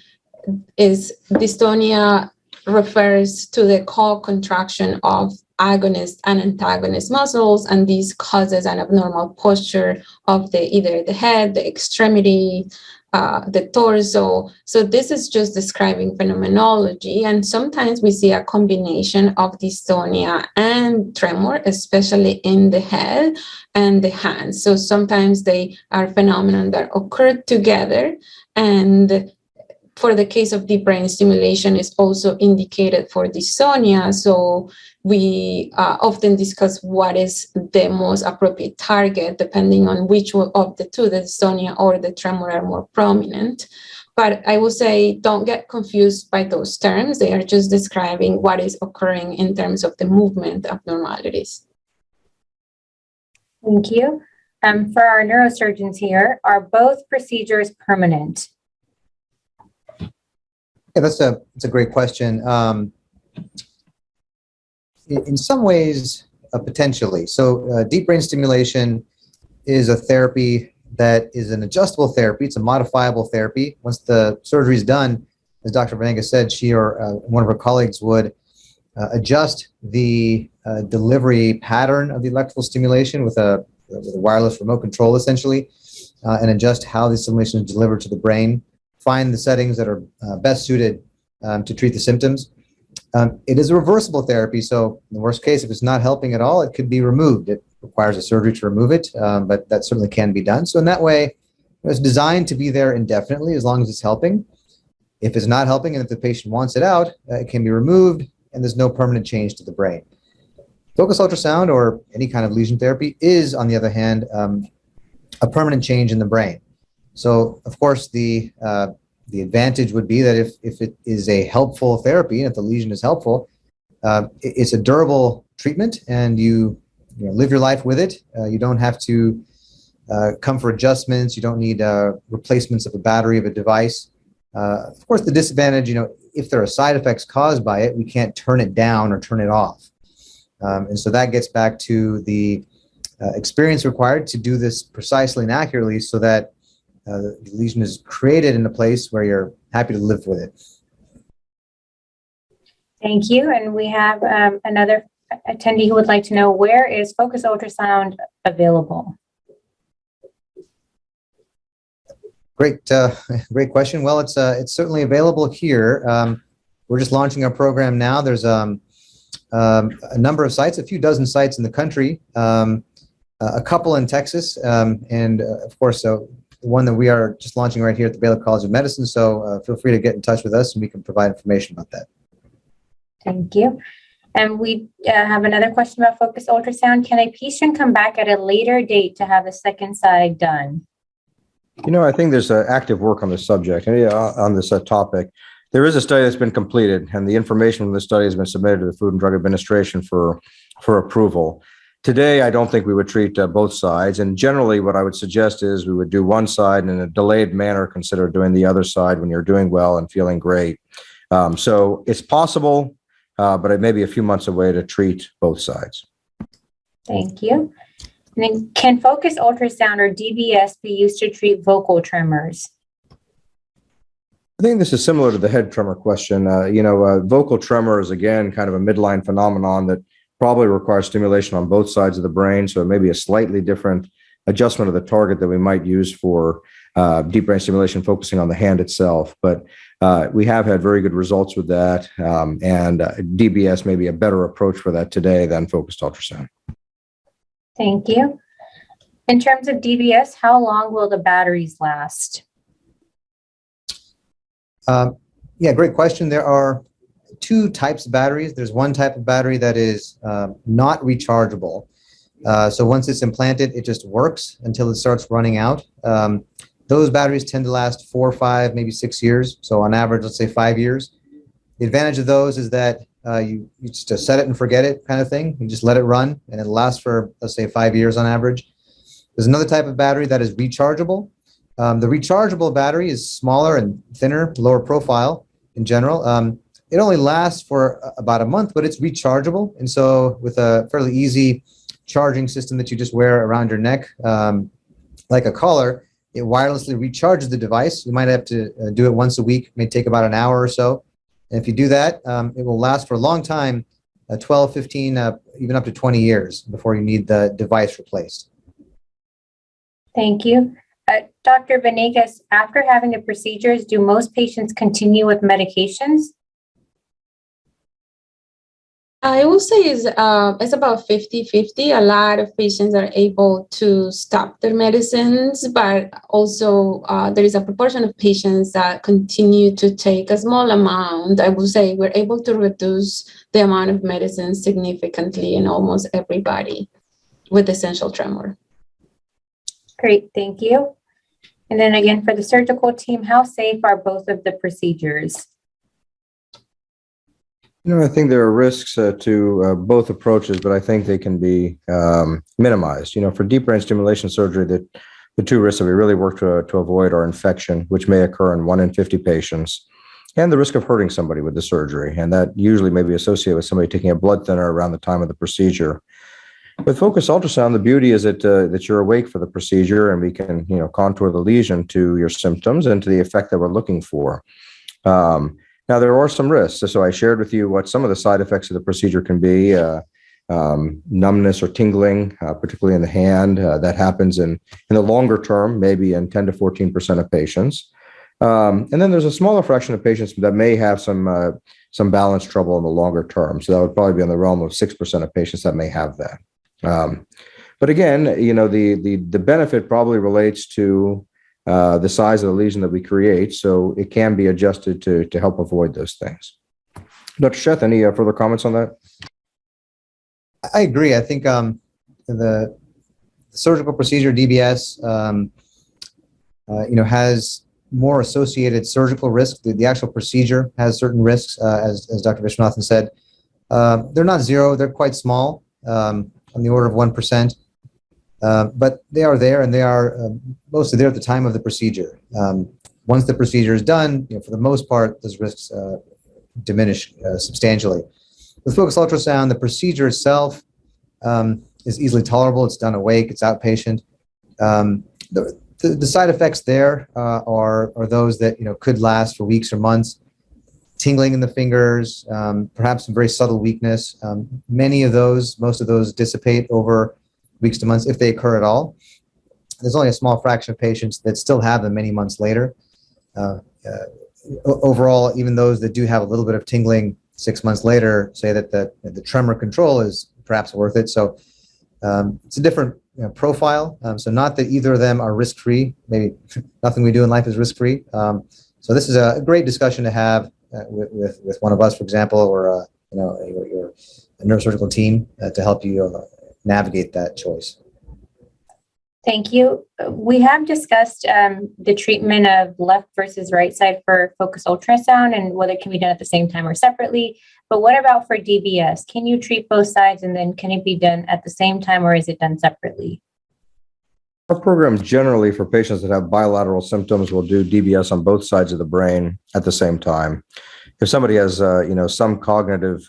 is dystonia refers to the co-contraction of agonist and antagonist muscles, and this causes an abnormal posture of either the head, the extremity, the torso. So this is just describing phenomenology. And sometimes we see a combination of dystonia and tremor, especially in the head and the hands. So sometimes they are phenomena that occur together. And for the case of deep brain stimulation is also indicated for dystonia. So we often discuss what is the most appropriate target, depending on which of the two, the dystonia or the tremor, are more prominent. But I will say, don't get confused by those terms. They are just describing what is occurring in terms of the movement abnormalities. Thank you. For our neurosurgeons here, are both procedures permanent? Yeah, that's a great question. In some ways, potentially. So deep brain stimulation is a therapy that is an adjustable therapy. It's a modifiable therapy. Once the surgery is done, as Dr. Venegas said, she or one of her colleagues would adjust the delivery pattern of the electrical stimulation with a wireless remote control, essentially, and adjust how the stimulation is delivered to the brain, find the settings that are best suited to treat the symptoms. It is a reversible therapy, so in the worst case, if it's not helping at all, it could be removed. It requires a surgery to remove it, but that certainly can be done. So in that way, it's designed to be there indefinitely as long as it's helping. If it's not helping and if the patient wants it out, it can be removed and there's no permanent change to the brain. Focused ultrasound or any kind of lesion therapy is, on the other hand, a permanent change in the brain. So, of course, the advantage would be that if it is a helpful therapy and if the lesion is helpful, it's a durable treatment and you live your life with it. You don't have to come for adjustments. You don't need replacements of a battery of a device. Of course, the disadvantage, if there are side effects caused by it, we can't turn it down or turn it off. And so that gets back to the experience required to do this precisely and accurately so that the lesion is created in a place where you're happy to live with it. Thank you. And we have another attendee who would like to know, where is focused ultrasound available? Great question. Well, it's certainly available here. We're just launching our program now. There's a number of sites, a few dozen sites in the country, a couple in Texas, and of course, the one that we are just launching right here at the Baylor College of Medicine. So feel free to get in touch with us and we can provide information about that. Thank you. And we have another question about focused ultrasound. Can a patient come back at a later date to have a second side done? I think there's active work on this subject, on this topic. There is a study that's been completed, and the information from the study has been submitted to the Food and Drug Administration for approval. Today, I don't think we would treat both sides. And generally, what I would suggest is we would do one side and in a delayed manner, consider doing the other side when you're doing well and feeling great. So it's possible, but it may be a few months away to treat both sides. Thank you. And then can focused ultrasound or DBS be used to treat vocal tremors? I think this is similar to the head tremor question. Vocal tremor is, again, kind of a midline phenomenon that probably requires stimulation on both sides of the brain. So it may be a slightly different adjustment of the target that we might use for deep brain stimulation, focusing on the hand itself. But we have had very good results with that. And DBS may be a better approach for that today than focused ultrasound. Thank you. In terms of DBS, how long will the batteries last? Yeah, great question. There are two types of batteries. There's one type of battery that is not rechargeable. So once it's implanted, it just works until it starts running out. Those batteries tend to last 4, 5, maybe 6 years. So on average, let's say 5 years. The advantage of those is that you just set it and forget it kind of thing. You just let it run and it lasts for, let's say, 5 years on average. There's another type of battery that is rechargeable. The rechargeable battery is smaller and thinner, lower profile in general. It only lasts for about a month, but it's rechargeable. And so with a fairly easy charging system that you just wear around your neck, like a collar, it wirelessly recharges the device. You might have to do it once a week, may take about an hour or so. And if you do that, it will last for a long time, 12, 15, even up to 20 years before you need the device replaced. Thank you. Dr. Venegas, after having the procedures, do most patients continue with medications? I will say it's about 50-50. A lot of patients are able to stop their medicines, but also there is a proportion of patients that continue to take a small amount. I will say we're able to reduce the amount of medicine significantly in almost everybody with essential tremor. Great, thank you. And then again, for the surgical team, how safe are both of the procedures? I think there are risks to both approaches, but I think they can be minimized. For deep brain stimulation surgery, the two risks that we really work to avoid are infection, which may occur in 1 in 50 patients, and the risk of hurting somebody with the surgery. And that usually may be associated with somebody taking a blood thinner around the time of the procedure. With focused ultrasound, the beauty is that you're awake for the procedure, and we can contour the lesion to your symptoms and to the effect that we're looking for. Now, there are some risks. So I shared with you what some of the side effects of the procedure can be, numbness or tingling, particularly in the hand. That happens in the longer term, maybe in 10 to 14% of patients. And then there's a smaller fraction of patients that may have some balance trouble in the longer term. So that would probably be in the realm of 6% of patients that may have that. But again, the benefit probably relates to the size of the lesion that we create, so it can be adjusted to help avoid those things. Dr. Sheth, any further comments on that? I agree. I think the surgical procedure, DBS, has more associated surgical risk. The actual procedure has certain risks, as Dr. Vishwanathan said. They're not zero. They're quite small, on the order of 1%. But they are there, and they are mostly there at the time of the procedure. Once the procedure is done, for the most part, those risks diminish substantially. With focused ultrasound, the procedure itself is easily tolerable. It's done awake. It's outpatient. The side effects there are those that could last for weeks or months. Tingling in the fingers, perhaps some very subtle weakness. Most of those dissipate over weeks to months if they occur at all. There's only a small fraction of patients that still have them many months later. Overall, even those that do have a little bit of tingling 6 months later say that the tremor control is perhaps worth it. So it's a different profile. So not that either of them are risk-free. Maybe nothing we do in life is risk-free. So this is a great discussion to have with one of us, for example, or your neurosurgical team to help you navigate that choice. Thank you. We have discussed the treatment of left versus right side for focus ultrasound and whether it can be done at the same time or separately. But what about for DBS? Can you treat both sides and then can it be done at the same time or is it done separately? Our program generally for patients that have bilateral symptoms will do DBS on both sides of the brain at the same time. If somebody has, some cognitive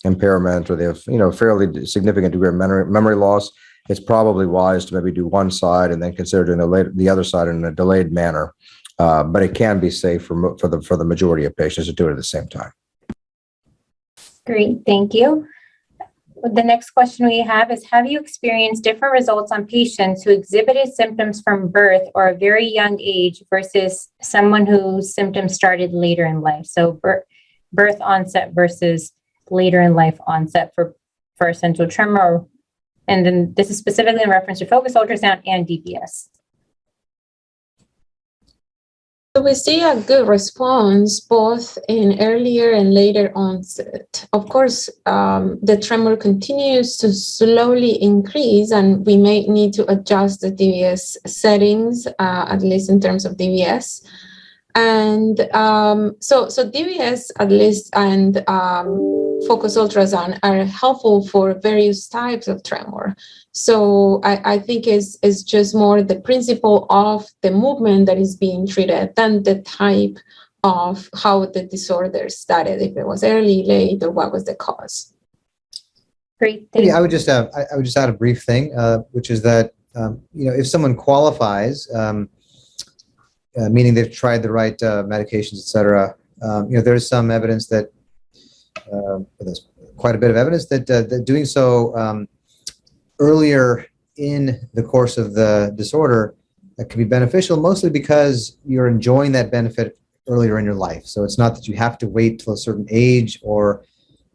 impairment or they have, fairly significant degree of memory loss, it's probably wise to maybe do one side and then consider doing the other side in a delayed manner. But it can be safe for the majority of patients to do it at the same time. Great, thank you. The next question we have is, have you experienced different results on patients who exhibited symptoms from birth or a very young age versus someone whose symptoms started later in life? So birth onset versus later in life onset for essential tremor. And then this is specifically in reference to focus ultrasound and DBS. So we see a good response both in earlier and later onset. Of course, the tremor continues to slowly increase, and we may need to adjust the DBS settings, at least in terms of DBS. And so DBS, at least, and focus ultrasound are helpful for various types of tremor. So I think it's just more the principle of the movement that is being treated than the type of how the disorder started, if it was early, late, or what was the cause. Great. Thank I would just add a brief thing, which is that if someone qualifies, meaning they've tried the right medications, et cetera, there's some evidence that there's quite a bit of evidence that doing so earlier in the course of the disorder that can be beneficial, mostly because you're enjoying that benefit earlier in your life. So it's not that you have to wait till a certain age or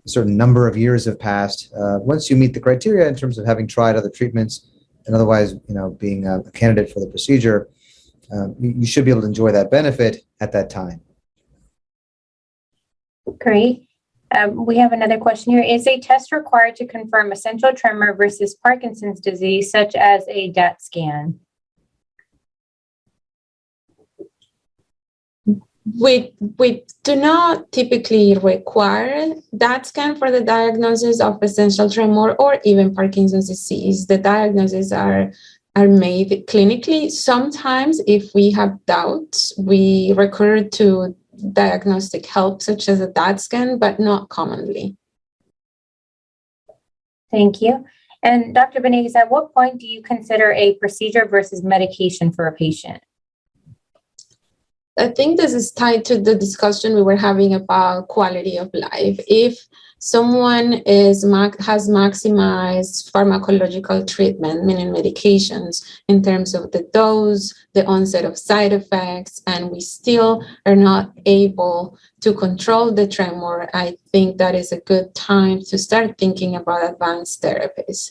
a certain number of years have passed. Once you meet the criteria in terms of having tried other treatments and otherwise, being a candidate for the procedure, you should be able to enjoy that benefit at that time. Great. We have another question here. Is a test required to confirm essential tremor versus Parkinson's disease, such as a DAT scan? We do not typically require DAT scan for the diagnosis of essential tremor or even Parkinson's disease. The diagnoses are made clinically. Sometimes, if we have doubts, we recur to diagnostic help, such as a DAT scan, but not commonly. Thank you. And Dr. Benegas, at what point do you consider a procedure versus medication for a patient? I think this is tied to the discussion we were having about quality of life. If someone has maximized pharmacological treatment, meaning medications, in terms of the dose, the onset of side effects, and we still are not able to control the tremor, I think that is a good time to start thinking about advanced therapies.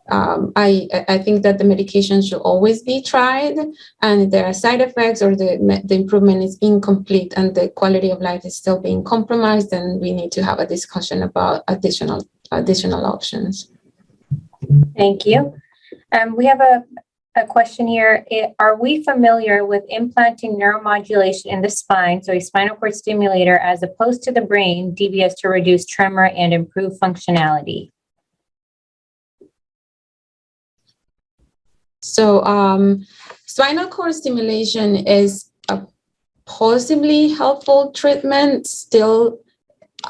I think that the medication should always be tried, and if there are side effects or the improvement is incomplete and the quality of life is still being compromised, then we need to have a discussion about additional options. Thank you. We have a question here. Are we familiar with implanting neuromodulation in the spine, so a spinal cord stimulator, as opposed to the brain, DBS, to reduce tremor and improve functionality? So spinal cord stimulation is a possibly helpful treatment, still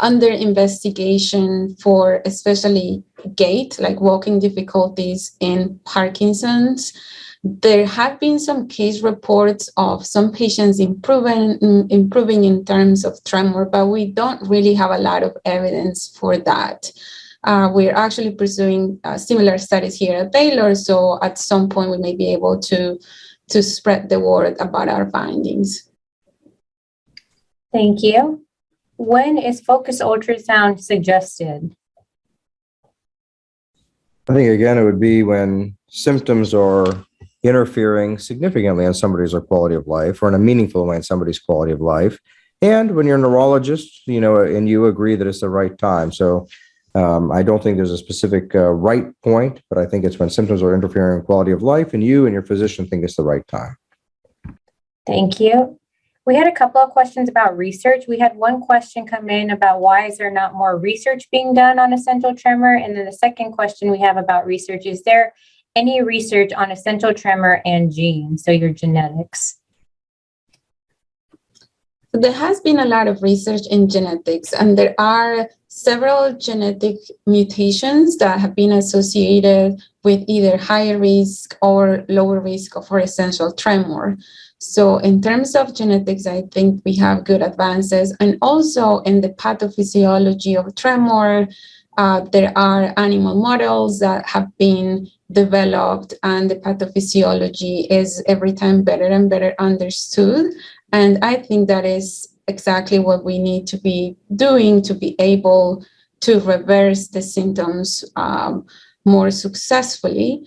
under investigation for especially gait, like walking difficulties in Parkinson's. There have been some case reports of some patients improving in terms of tremor, but we don't really have a lot of evidence for that. We're actually pursuing similar studies here at Baylor, so at some point we may be able to spread the word about our findings. Thank you. When is focus ultrasound suggested? I think, again, it would be when symptoms are interfering significantly in somebody's quality of life or in a meaningful way in somebody's quality of life, And when you're a neurologist, and you agree that it's the right time. So I don't think there's a specific right point, but I think it's when symptoms are interfering with quality of life and you and your physician think it's the right time. Thank you. We had a couple of questions about research. We had one question come in about why is there not more research being done on essential tremor? And then the second question we have about research, is there any research on essential tremor and genes, so your genetics? There has been a lot of research in genetics, and there are several genetic mutations that have been associated with either higher risk or lower risk for essential tremor. So in terms of genetics, I think we have good advances. And also in the pathophysiology of tremor, there are animal models that have been developed, and the pathophysiology is every time better and better understood. And I think that is exactly what we need to be doing to be able to reverse the symptoms more successfully.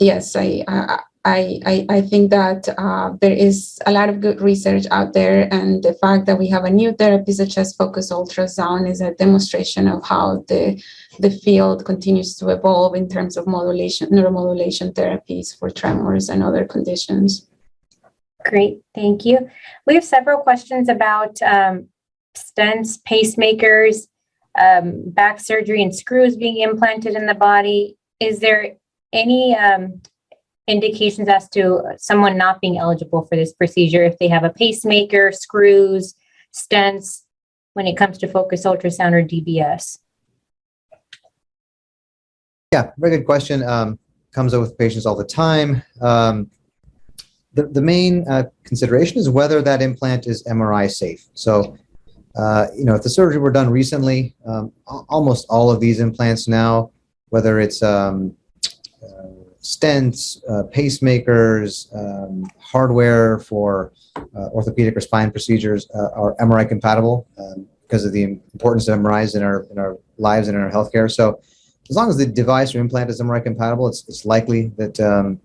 Yes, I think that there is a lot of good research out there, and the fact that we have a new therapy such as focused ultrasound is a demonstration of how the field continues to evolve in terms of neuromodulation therapies for tremors and other conditions. Great, thank you. We have several questions about stents, pacemakers, back surgery, and screws being implanted in the body. Is there any indications as to someone not being eligible for this procedure if they have a pacemaker, screws, stents, when it comes to focused ultrasound or DBS? Yeah, very good question. Comes up with patients all the time. The main consideration is whether that implant is MRI safe. So, if the surgery were done recently, almost all of these implants now, whether it's stents, pacemakers, hardware for orthopedic or spine procedures are MRI compatible because of the importance of MRIs in our lives and in our healthcare. So, as long as the device or implant is MRI compatible, it's likely that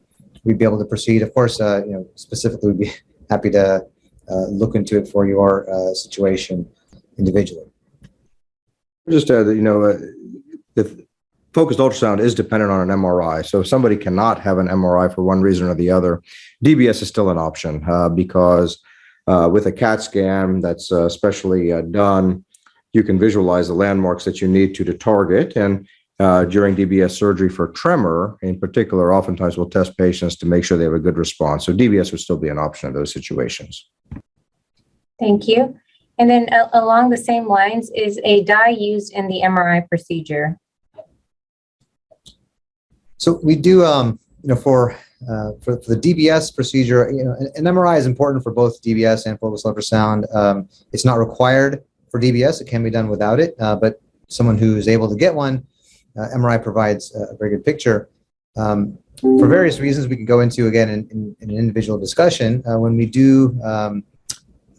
we'd be able to proceed. Of course, specifically, we'd be happy to look into it for your situation individually. Just the focused ultrasound is dependent on an MRI. So if somebody cannot have an MRI for one reason or the other, DBS is still an option because with a CAT scan that's specially done, you can visualize the landmarks that you need to target. And during DBS surgery for tremor, in particular, oftentimes we'll test patients to make sure they have a good response. So DBS would still be an option in those situations. Thank you. And then along the same lines, is a dye used in the MRI procedure? So we do, for the DBS procedure, an MRI is important for both DBS and focused ultrasound. It's not required for DBS; it can be done without it. But someone who is able to get one, MRI provides a very good picture. For various reasons we can go into, again, in an individual discussion. When we do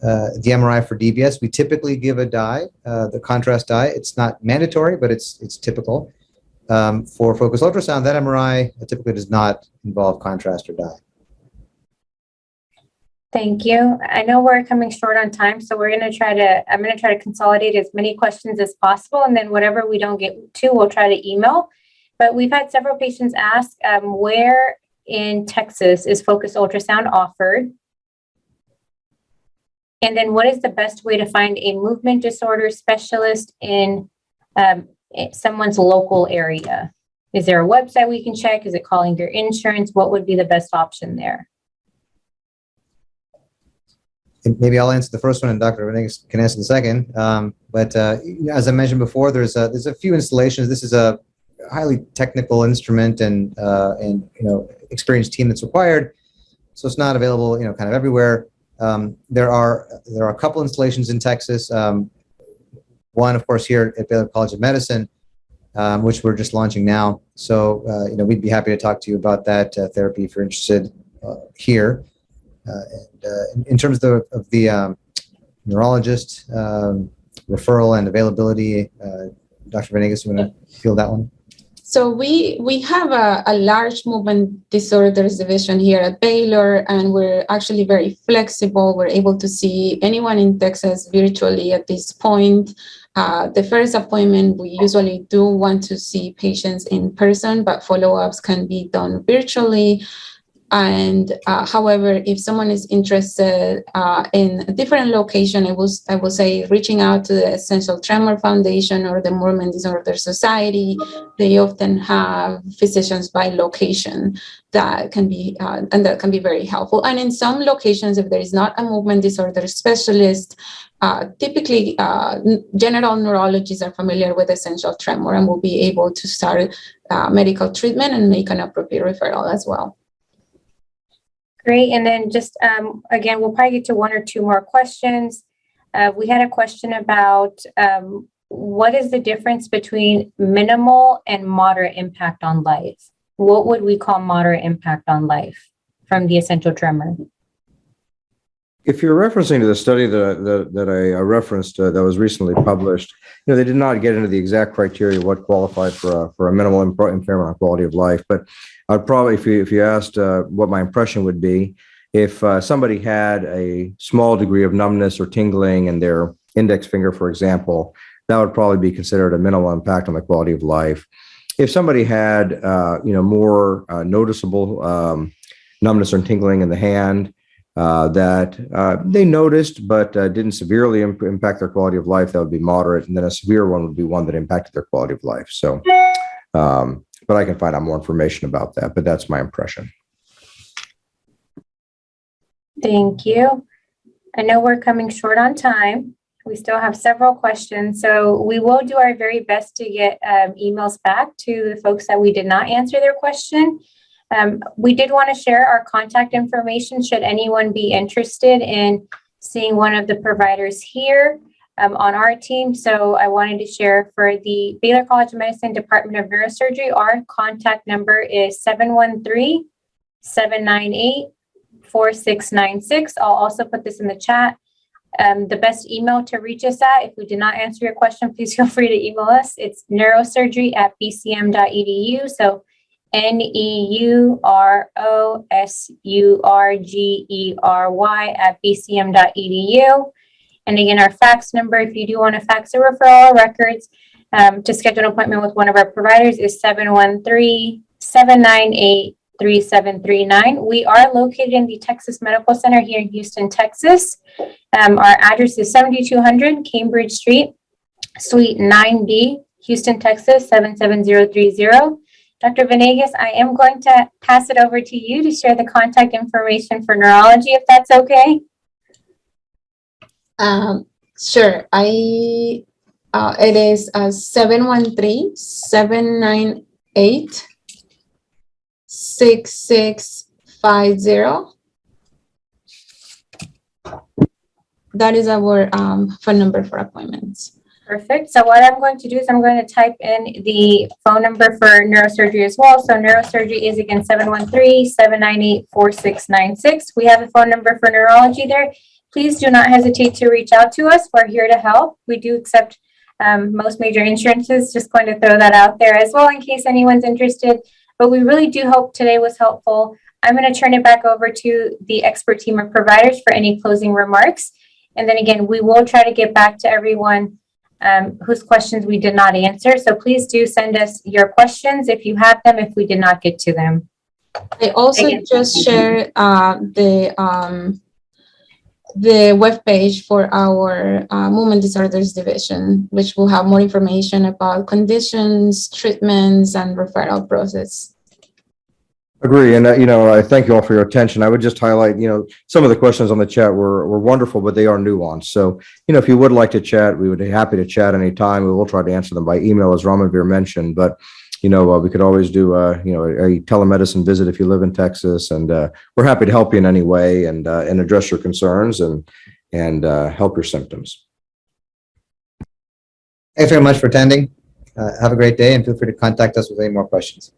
the MRI for DBS, we typically give a dye, the contrast dye. It's not mandatory, but it's typical. For focused ultrasound, that MRI typically does not involve contrast or dye. Thank you. I know we're coming short on time, so I'm going to try to consolidate as many questions as possible, and then whatever we don't get to, we'll try to email. But we've had several patients ask, where in Texas is focused ultrasound offered? And then what is the best way to find a movement disorder specialist in someone's local area? Is there a website we can check? Is it calling your insurance? What would be the best option there? And maybe I'll answer the first one, and Dr. Venegas can answer the second. But as I mentioned before, there's a few installations. This is a highly technical instrument and experienced team that's required, so it's not available kind of everywhere. There are a couple installations in Texas. One, of course, here at Baylor College of Medicine, which we're just launching now. So we'd be happy to talk to you about that therapy if you're interested here. And in terms of the neurologist referral and availability, Dr. Venegas, you want to field that one? So we have a large movement disorders division here at Baylor, and we're actually very flexible. We're able to see anyone in Texas virtually at this point. The first appointment, we usually do want to see patients in person, but follow-ups can be done virtually. And however, if someone is interested in a different location, I will say reaching out to the Essential Tremor Foundation or the Movement Disorder Society. They often have physicians by location that can be and that can be very helpful. And in some locations, if there is not a movement disorder specialist, typically general neurologists are familiar with essential tremor and will be able to start medical treatment and make an appropriate referral as well. Great. And then just, again, we'll probably get to one or two more questions. We had a question about what is the difference between minimal and moderate impact on life? What would we call moderate impact on life from the essential tremor? If you're referencing to the study that I referenced that was recently published, they did not get into the exact criteria of what qualified for a minimal impairment on quality of life. But I'd probably, if you asked what my impression would be, if somebody had a small degree of numbness or tingling in their index finger, for example, that would probably be considered a minimal impact on the quality of life. If somebody had, more noticeable numbness or tingling in the hand, that they noticed but didn't severely impact their quality of life, that would be moderate, and then a severe one would be one that impacted their quality of life. So, but I can find out more information about that, but that's my impression. Thank you. I know we're coming short on time. We still have several questions, so we will do our very best to get emails back to the folks that we did not answer their question. We did want to share our contact information should anyone be interested in seeing one of the providers here on our team. So I wanted to share for the Baylor College of Medicine Department of Neurosurgery, our contact number is 713-798-4696. I'll also put this in the chat. The best email to reach us at, if we did not answer your question, please feel free to email us. It's neurosurgery@bcm.edu. So neurosurgery@bcm.edu. And again, our fax number, if you do want to fax a referral records to schedule an appointment with one of our providers, is 713-798-3739. We are located in the Texas Medical Center here in Houston, Texas. Our address is 7200 Cambridge Street, Suite 9B, Houston, Texas, 77030. Dr. Venegas, I am going to pass it over to you to share the contact information for neurology, if that's okay. Sure. It is 713-798-6650. That is our phone number for appointments. Perfect. So what I'm going to do is I'm going to type in the phone number for neurosurgery as well. So neurosurgery is again 713-798-4696. We have a phone number for neurology there. Please do not hesitate to reach out to us. We're here to help. We do accept most major insurances. Just going to throw that out there as well in case anyone's interested. But we really do hope today was helpful. I'm going to turn it back over to the expert team of providers for any closing remarks. And then again, we will try to get back to everyone whose questions we did not answer. So please do send us your questions if you have them, if we did not get to them. I also just shared the webpage for our movement disorders division, which will have more information about conditions, treatments, and referral process. Agree. And, I thank you all for your attention. I would just highlight, some of the questions on the chat were wonderful, but they are nuanced. So, if you would like to chat, we would be happy to chat anytime. We will try to answer them by email, as Ramanveer mentioned. But, we could always do, a telemedicine visit if you live in Texas. And we're happy to help you in any way and address your concerns and help your symptoms. Thanks very much for attending. Have a great day and feel free to contact us with any more questions.